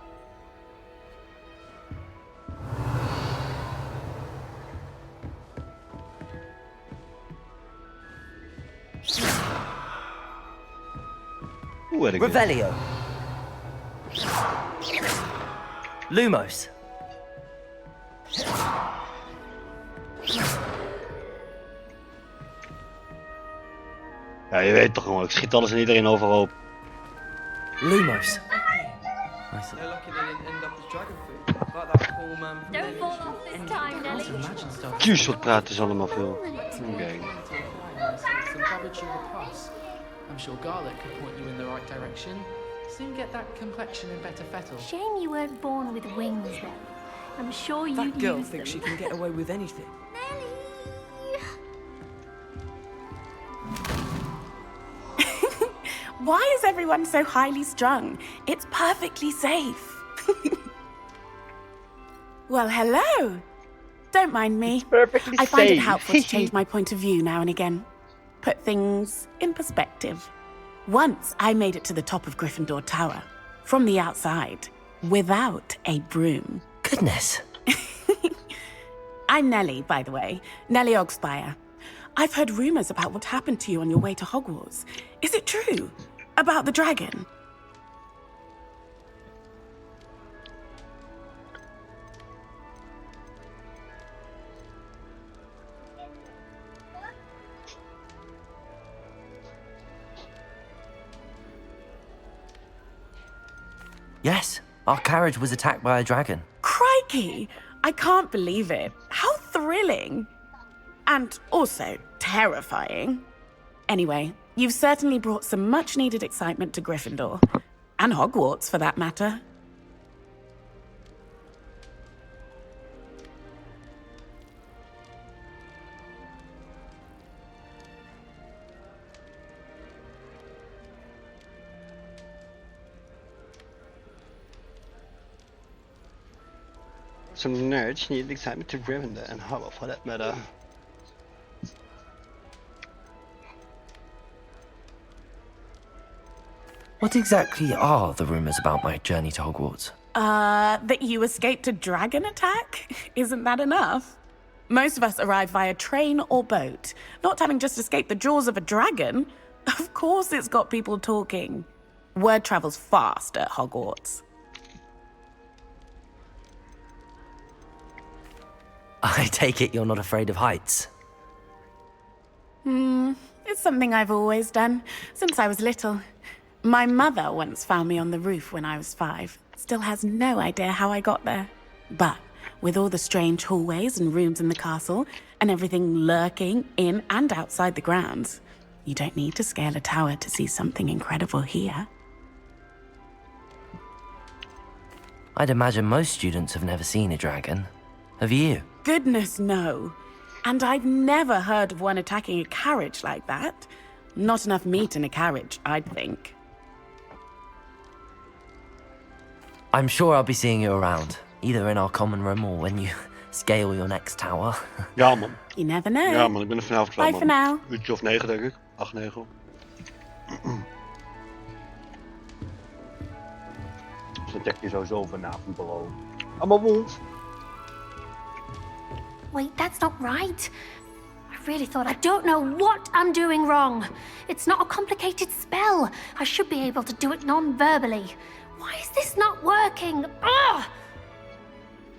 Hoe erg. Revelio. Lumos. Ja, je weet toch gewoon, ik schiet alles en iedereen overhoop. Lumos. They're lucky they didn't end up as dragon food, like that poor man from Don't fall off this time, Nelly. Tjus, wat praten ze allemaal veel. Oké. Some cabbage in the past. I'm sure garlic could point you in the right direction. Soon get that complexion in better fettle. Shame you weren't born with wings then. I'm sure you'd That girl use thinks them. she can get away with anything. Why is everyone so highly strung? It's perfectly safe. Well, hello. Don't mind me. Perfectly I find it safe. helpful to change my point of view now and again. Put things in perspective. Once I made it to the top of Gryffindor Tower, from the outside, without a broom. Goodness. I'm Nellie, by the way. Nellie Ogspire. I've heard rumors about what happened to you on your way to Hogwarts. Is it true? About the dragon? Yes, our carriage was attacked by a dragon. Crikey! I can't believe it. How thrilling! And also terrifying. Anyway, you've certainly brought some much-needed excitement to Gryffindor. And Hogwarts, for that matter. Some nerds need excitement to Gryffindor and Hogwarts for that matter. What exactly are the rumors about my journey to Hogwarts? That you escaped a dragon attack? Isn't that enough? Most of us arrive via train or boat, not having just escaped the jaws of a dragon. Of course it's got people talking. Word travels fast at Hogwarts. I take it you're not afraid of heights. It's something I've always done, since I was little. My mother once found me on the roof when I was 5. Still has no idea how I got there. But with all the strange hallways and rooms in the castle, and everything lurking in and outside the grounds, you don't need to scale a tower to see something incredible here. I'd imagine most students have never seen a dragon. Have you? Goodness, no. And I've never heard of one attacking a carriage like that. Not enough meat in a carriage, I'd think. I'm sure I'll be seeing you around, either in our common room or when you scale your next tower. Ja man. You never know. Ja man, ik ben er vanavond klaar. Bye for now. Uurtje of 9 denk ik. 8, 9. Dus dan check je sowieso vanavond beloven. Allemaal wond. Wait, that's not right. I really thought I don't know what I'm doing wrong. It's not a complicated spell. I should be able to do it non-verbally. Why is this not working? Ugh!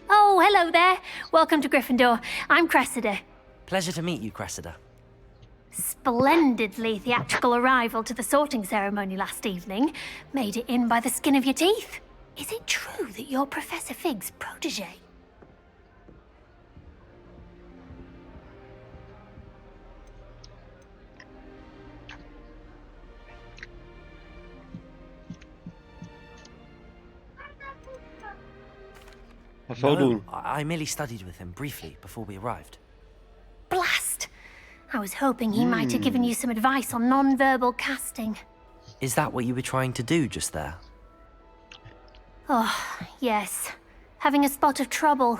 Oh, hello there. Welcome to Gryffindor. I'm Cressida. Pleasure to meet you, Cressida. Splendidly theatrical arrival to the sorting ceremony last evening. Made it in by the skin of your teeth. Is it true that you're Professor Fig's protege? No, I merely studied with him briefly before we arrived. Blast! I was hoping he might have given you some advice on non-verbal casting. Is that what you were trying to do just there? Oh, yes. Having a spot of trouble.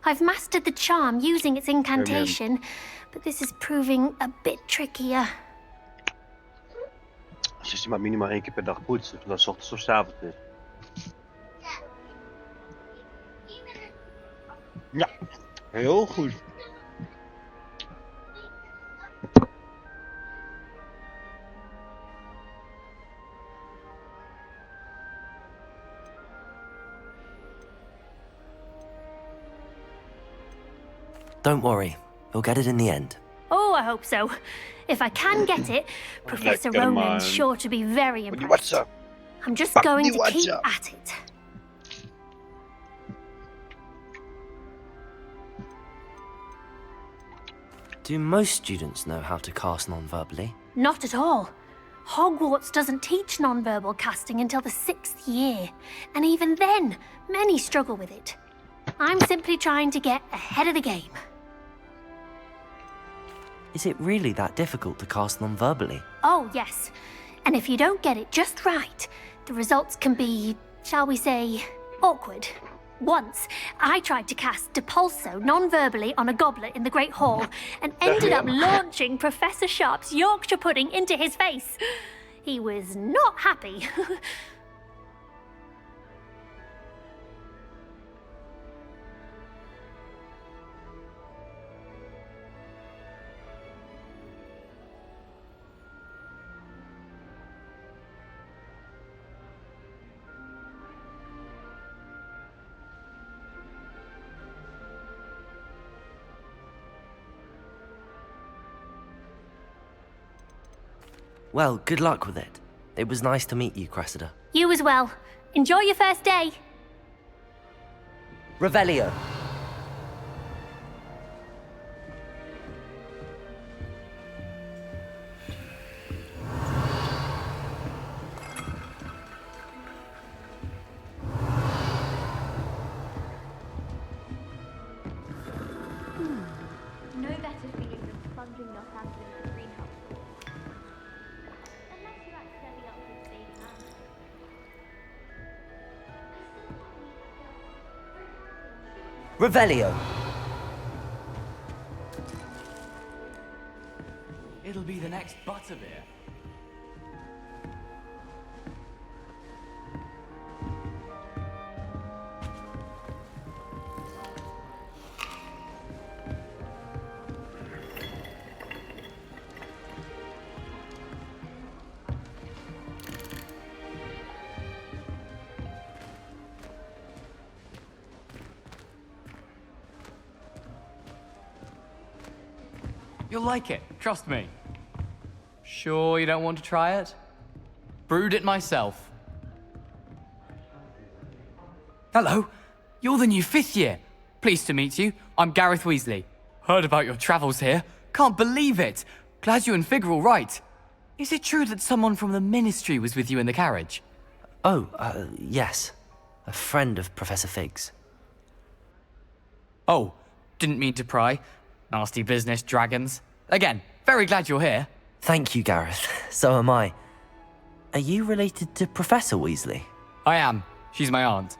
I've mastered the charm using its incantation, but this is proving a bit trickier. Als je maar minimaal 1 keer per dag poetst, of dat 's ochtends of 's avonds is. Ja, heel goed. Don't worry, you'll get it in the end. Oh, I hope so. If I can get it, Professor Ronan's sure to be very impressed. I'm just going to keep at it. Do most students know how to cast non-verbally? Not at all. Hogwarts doesn't teach non-verbal casting until the 6th year, and even then, many struggle with it. I'm simply trying to get ahead of the game. Is it really that difficult to cast non-verbally? Oh, yes. And if you don't get it just right, the results can be, shall we say, awkward. Once, I tried to cast Depulso non-verbally on a goblet in the Great Hall and ended up launching Professor Sharp's Yorkshire pudding into his face. He was not happy. Well, good luck with it. It was nice to meet you, Cressida. You as well. Enjoy your first day. Revelio. No better feeling than plunging your hands into the greenhouse. Unless you accidentally up with baby man. Revelio. It'll be the next Butterbeer. You'll like it, trust me. Sure you don't want to try it? Brewed it myself. Hello, you're the new 5th year. Pleased to meet you. I'm Gareth Weasley. Heard about your travels here. Can't believe it. Glad you and Fig are all right. Is it true that someone from the Ministry was with you in the carriage? Oh, yes. A friend of Professor Fig's. Oh, didn't mean to pry. Nasty business, dragons. Again, very glad you're here. Thank you, Gareth. So am I. Are you related to Professor Weasley? I am. She's my aunt.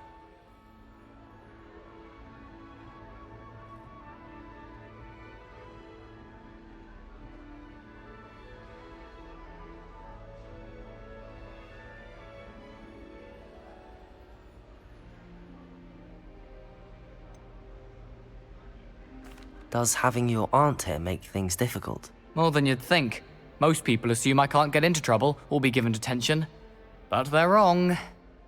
Does having your aunt here make things difficult? More than you'd think. Most people assume I can't get into trouble or be given detention. But they're wrong.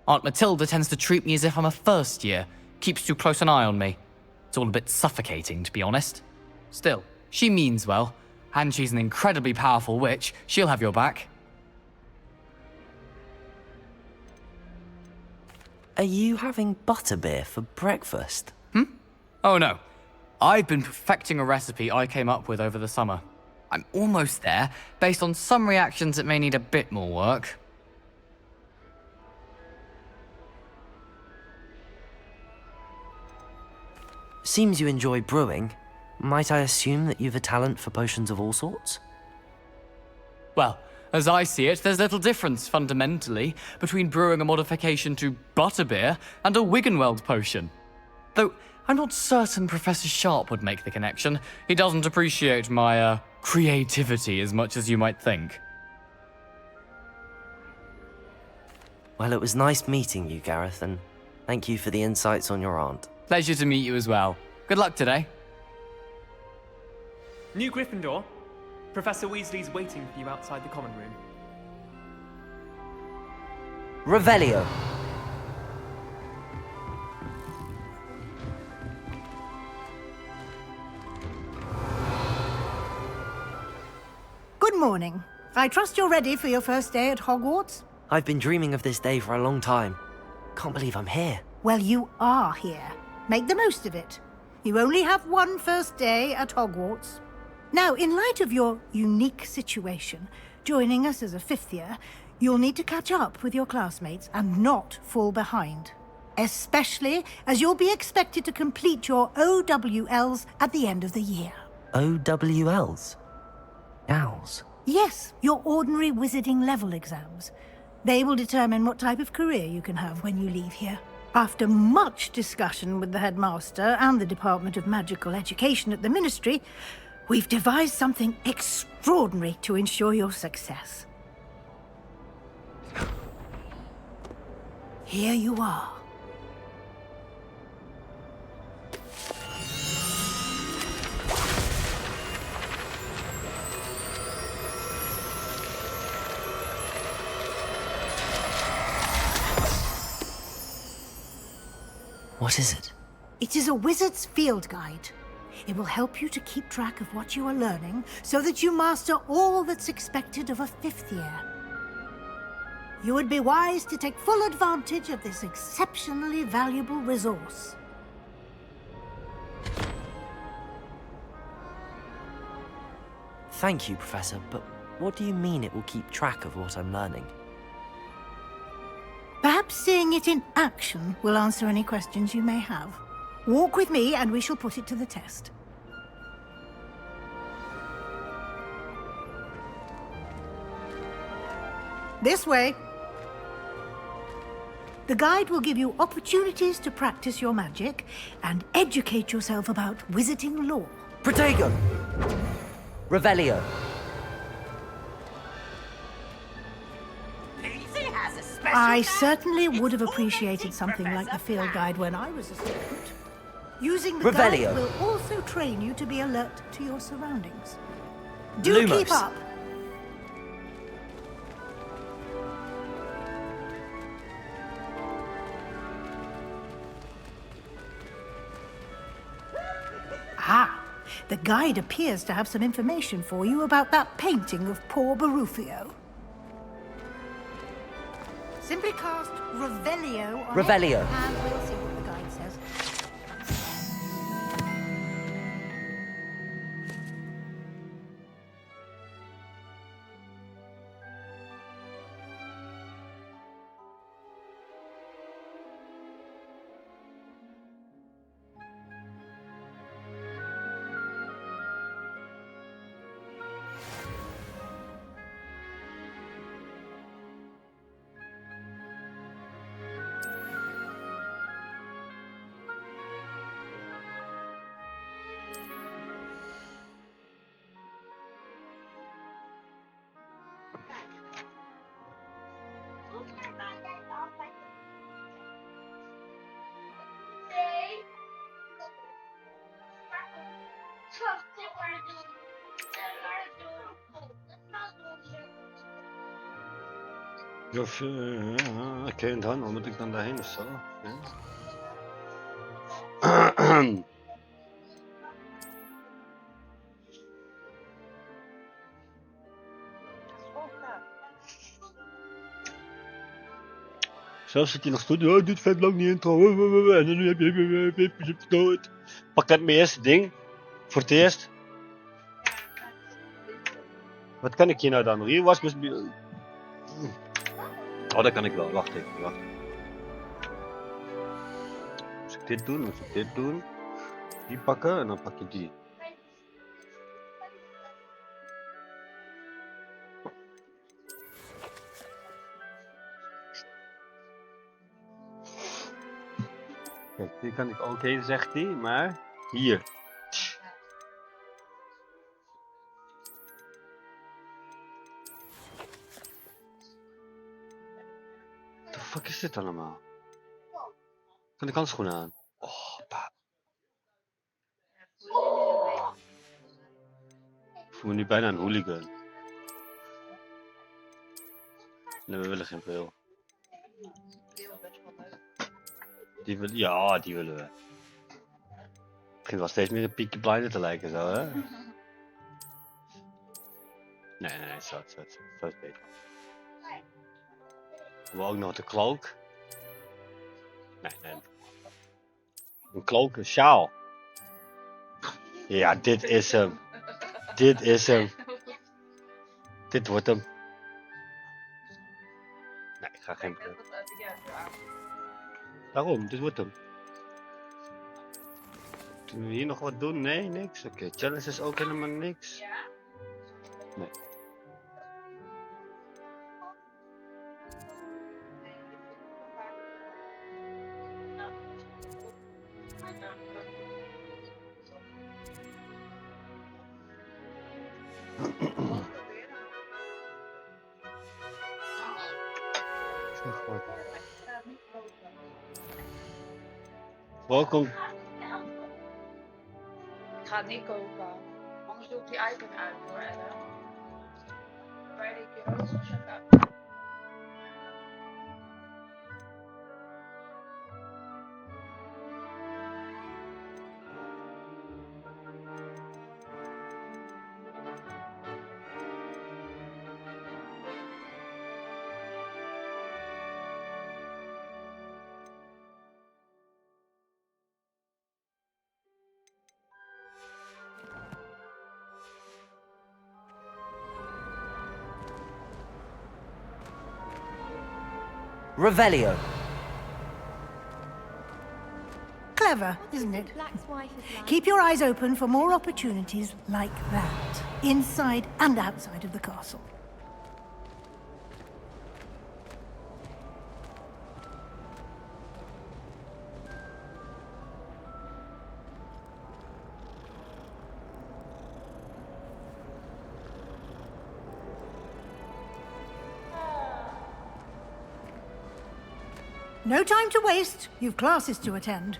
Aunt Matilda tends to treat me as if I'm a first year. Keeps too close an eye on me. It's all a bit suffocating, to be honest. Still, she means well. And she's an incredibly powerful witch. She'll have your back. Are you having butterbeer for breakfast? Oh no. I've been perfecting a recipe I came up with over the summer. I'm almost there. Based on some reactions, it may need a bit more work. Seems you enjoy brewing. Might I assume that you've a talent for potions of all sorts? Well, as I see it, there's little difference, fundamentally, between brewing a modification to butterbeer and a Wiggenweld potion. Though, I'm not certain Professor Sharp would make the connection. He doesn't appreciate my, creativity as much as you might think. Well, it was nice meeting you, Gareth, and thank you for the insights on your aunt. Pleasure to meet you as well. Good luck today. New Gryffindor. Professor Weasley's waiting for you outside the common room. Revelio. Good morning. I trust you're ready for your first day at Hogwarts? I've been dreaming of this day for a long time. Can't believe I'm here. Well, you are here. Make the most of it. You only have one first day at Hogwarts. Now, in light of your unique situation, joining us as a 5th year, you'll need to catch up with your classmates and not fall behind. Especially as you'll be expected to complete your OWLs at the end of the year. OWLs? Owls? Yes, your ordinary wizarding level exams. They will determine what type of career you can have when you leave here. After much discussion with the headmaster and the Department of Magical Education at the Ministry, we've devised something extraordinary to ensure your success. Here you are. What is it? It is a wizard's field guide. It will help you to keep track of what you are learning so that you master all that's expected of a 5th year. You would be wise to take full advantage of this exceptionally valuable resource. Thank you, Professor, but what do you mean it will keep track of what I'm learning? Perhaps seeing it in action will answer any questions you may have. Walk with me and we shall put it to the test. This way. The guide will give you opportunities to practice your magic and educate yourself about wizarding lore. Protego! Revelio. I certainly would have appreciated something like the field guide when I was a student. Using the guide will also train you to be alert to your surroundings. Do Lumos. keep up. Ah, the guide appears to have some information for you about that painting of poor Barufio. Simply cast Revelio on Revelio. it, and we'll see what the guide says. Oké, en dan moet ik dan daarheen of zo? Ja. Zelfs zit hij nog goed, oh, dit vet lang niet intro. En dan heb je dood. Pak net mijn eerste ding. Voor het eerst. Wat kan ik hier nou dan? Hier was mijn... Oh, dat kan ik wel. Wacht even, wacht. Moet ik dit doen? Moet ik dit doen? Die pakken en dan pak je die. Kijk, die kan ik ook heen, zegt hij, maar hier. Wat de fuck is dit allemaal? Kan ik handschoenen aan? Oh, pa. Ik voel me nu bijna een hooligan. Nee, we willen geen pil. Die willen, ja, die willen we. Het begint wel steeds meer een Peaky Blinder te lijken zo, hè? Nee, zo is beter. We hebben ook nog de cloak. Nee. Een cloak, een sjaal. Ja, dit is hem. Dit is hem. Dit wordt hem. Nee, ik ga geen... Daarom, dit wordt hem. Kunnen we hier nog wat doen? Nee, niks. Oké, challenge is ook helemaal niks. Nee. Welkom. Ik ga het niet kopen. Anders doe ik die icon uit voor Ellen. Waar ik je ook zo uit. Revelio. Clever, isn't it? Keep your eyes open for more opportunities like that, inside and outside of the castle. No time to waste. You've classes to attend.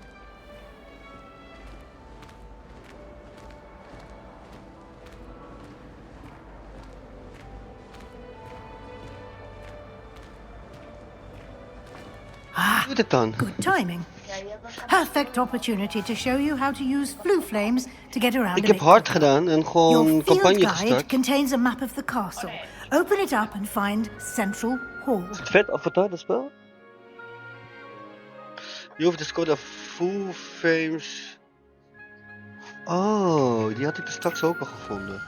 Doe dit dan. Good timing. Perfect opportunity to show you how to use flue flames to get around. Ik heb hard gedaan en gewoon Your campagne field guide gestart. contains a map of the castle. Open it up and find Central Hall. Is het vet Avatar, dat spel? Je hoeft de score Full Frames. Oh, die had ik er straks ook al gevonden.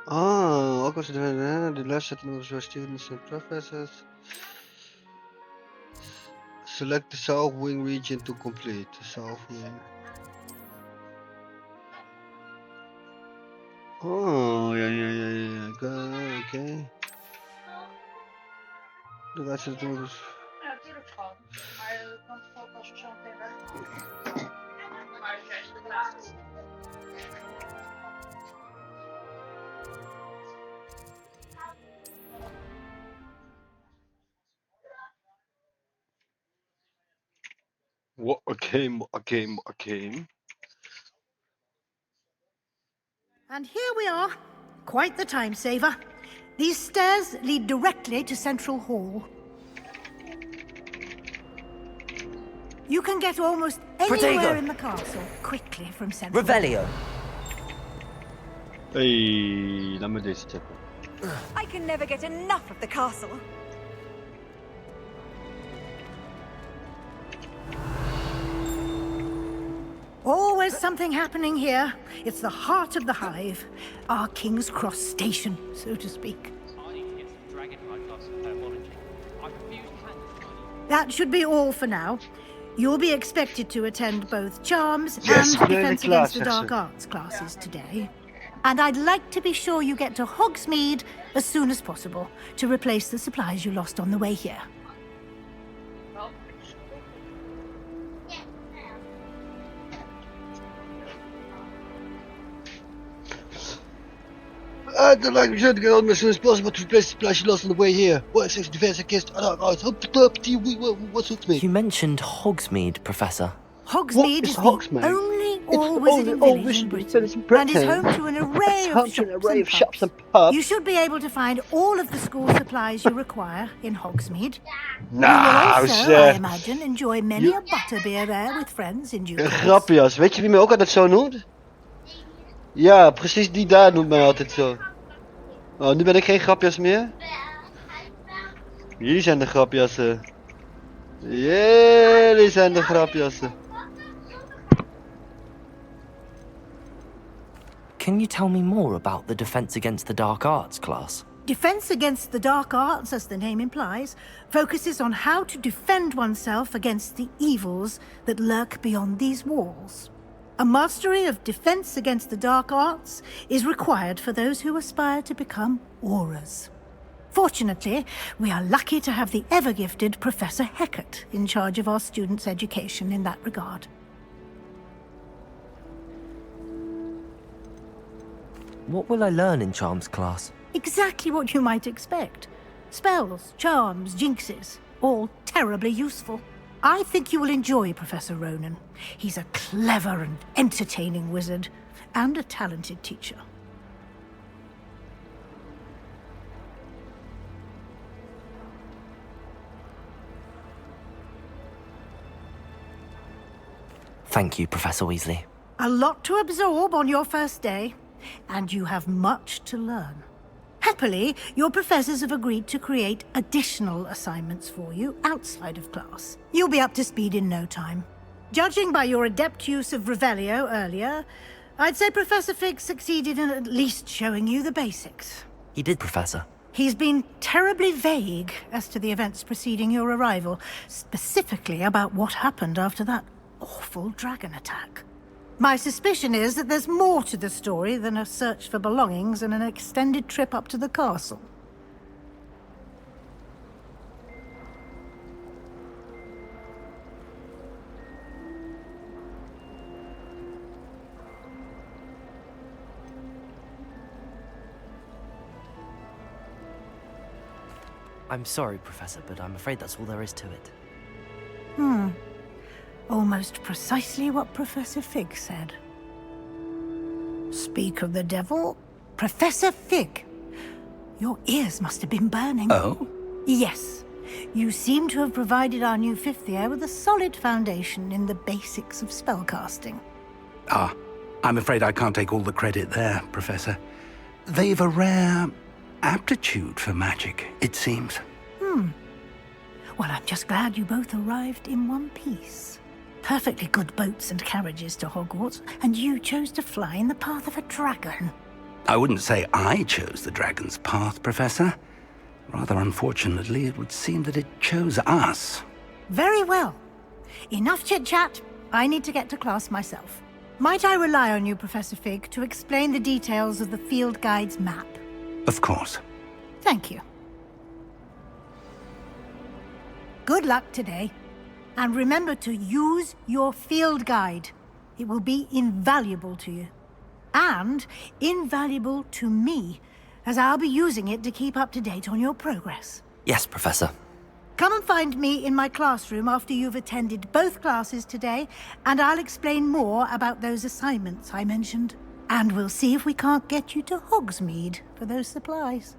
Oh, ook als de les zetten we students and professors. Select the South Wing region to complete. The South Wing. Oh, ja. Oké. De rest is dus. Ja, natuurlijk gewoon. Maar dat kan toch als we zo meteen weg. Maar het is de laatste. What a game. And here we are. Quite the time saver. These stairs lead directly to Central Hall. You can get almost anywhere in the castle quickly from Central. Revelio. Hey, laat me deze checken. I can never get enough of the castle. Always something happening here. It's the heart of the hive. Our King's Cross station, so to speak. That should be all for now. You'll be expected to attend both Charms and Defense Against the Dark Arts classes today. And I'd like to be sure you get to Hogsmeade as soon as possible to replace the supplies you lost on the way here. I'd like to go as soon as possible to replace the supplies you lost on the way here. What is defense against what's with me? You mentioned Hogsmeade, Professor. Hogsmeade is the only all-wizarding village in Britain and is home to an array of shops and pubs. You should be able to find all of the school supplies you require in Hogsmeade. You will also, I imagine, enjoy many a butterbeer there with friends in due course. Grapjas, weet je wie mij ook altijd zo noemt? Ja, precies die daar noemt mij altijd zo. Oh, nu ben ik geen grapjas meer. Jullie zijn de grapjassen. Jullie zijn de grapjassen. Can you tell me more about the Defense Against the Dark Arts class? Defense Against the Dark Arts, as the name implies, focuses on how to defend oneself against the evils that lurk beyond these walls. A mastery of Defense Against the Dark Arts is required for those who aspire to become Aurors. Fortunately, we are lucky to have the ever-gifted Professor Hecat in charge of our students' education in that regard. What will I learn in Charms class? Exactly what you might expect. Spells, charms, jinxes, all terribly useful. I think you will enjoy Professor Ronan. He's a clever and entertaining wizard, and a talented teacher. Thank you, Professor Weasley. A lot to absorb on your first day, and you have much to learn. Happily, your professors have agreed to create additional assignments for you outside of class. You'll be up to speed in no time. Judging by your adept use of Revelio earlier, I'd say Professor Fig succeeded in at least showing you the basics. He did, Professor. He's been terribly vague as to the events preceding your arrival, specifically about what happened after that awful dragon attack. My suspicion is that there's more to the story than a search for belongings and an extended trip up to the castle. I'm sorry, Professor, but I'm afraid that's all there is to it. Almost precisely what Professor Fig said. Speak of the devil, Professor Fig. Your ears must have been burning. Oh? Yes. You seem to have provided our new fifth year with a solid foundation in the basics of spellcasting. Ah, I'm afraid I can't take all the credit there, Professor. They've a rare aptitude for magic, it seems. Well, I'm just glad you both arrived in one piece. Perfectly good boats and carriages to Hogwarts, and you chose to fly in the path of a dragon. I wouldn't say I chose the dragon's path, Professor. Rather unfortunately, it would seem that it chose us. Very well. Enough chit-chat. I need to get to class myself. Might I rely on you, Professor Fig, to explain the details of the field guide's map? Of course. Thank you. Good luck today. And remember to use your field guide. It will be invaluable to you. And invaluable to me, as I'll be using it to keep up to date on your progress. Yes, Professor. Come and find me in my classroom after you've attended both classes today, and I'll explain more about those assignments I mentioned. And we'll see if we can't get you to Hogsmeade for those supplies.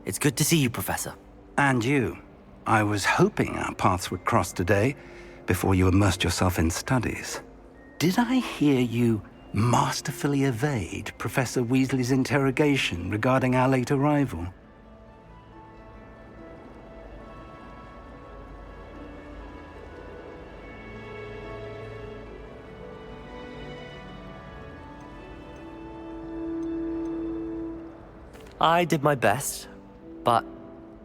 It's good to see you, Professor. And you. I was hoping our paths would cross today, before you immersed yourself in studies. Did I hear you masterfully evade Professor Weasley's interrogation regarding our late arrival? I did my best, but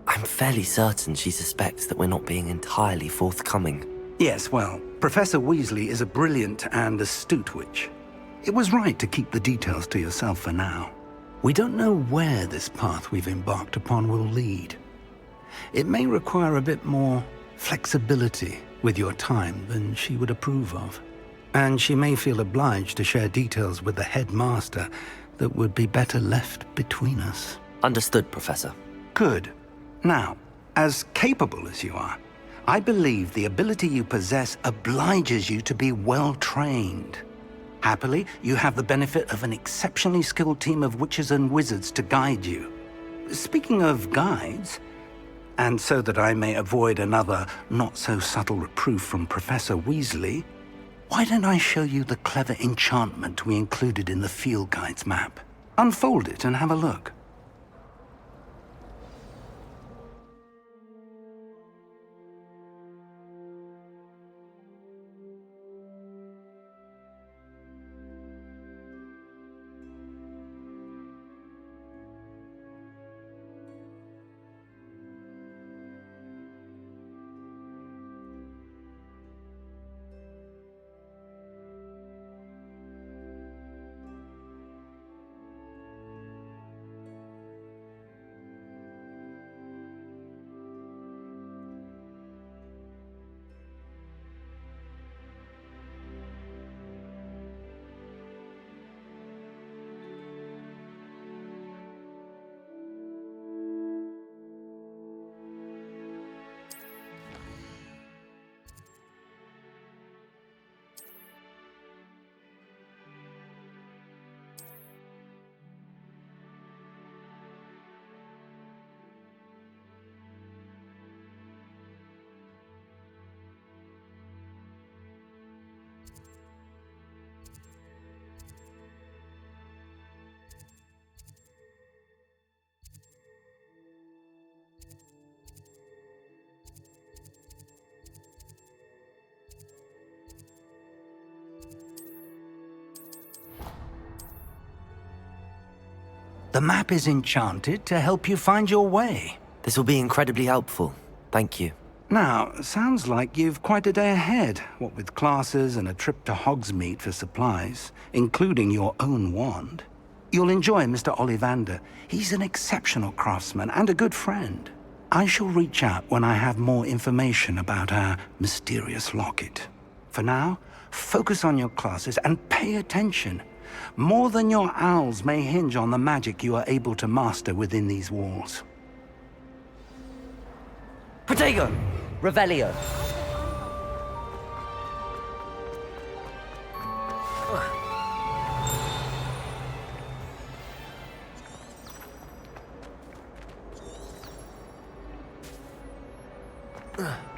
I'm fairly certain she suspects that we're not being entirely forthcoming. Yes, well, Professor Weasley is a brilliant and astute witch. It was right to keep the details to yourself for now. We don't know where this path we've embarked upon will lead. It may require a bit more flexibility with your time than she would approve of. And she may feel obliged to share details with the headmaster that would be better left between us. Understood, Professor. Good. Now, as capable as you are, I believe the ability you possess obliges you to be well-trained. Happily, you have the benefit of an exceptionally skilled team of witches and wizards to guide you. Speaking of guides, and so that I may avoid another not-so-subtle reproof from Professor Weasley, why don't I show you the clever enchantment we included in the field guide's map? Unfold it and have a look. The map is enchanted to help you find your way. This will be incredibly helpful. Thank you. Now, sounds like you've quite a day ahead, what with classes and a trip to Hogsmeade for supplies, including your own wand. You'll enjoy Mr. Ollivander. He's an exceptional craftsman and a good friend. I shall reach out when I have more information about our mysterious locket. For now, focus on your classes and pay attention. More than your owls may hinge on the magic you are able to master within these walls. Protego! Revelio! Ugh.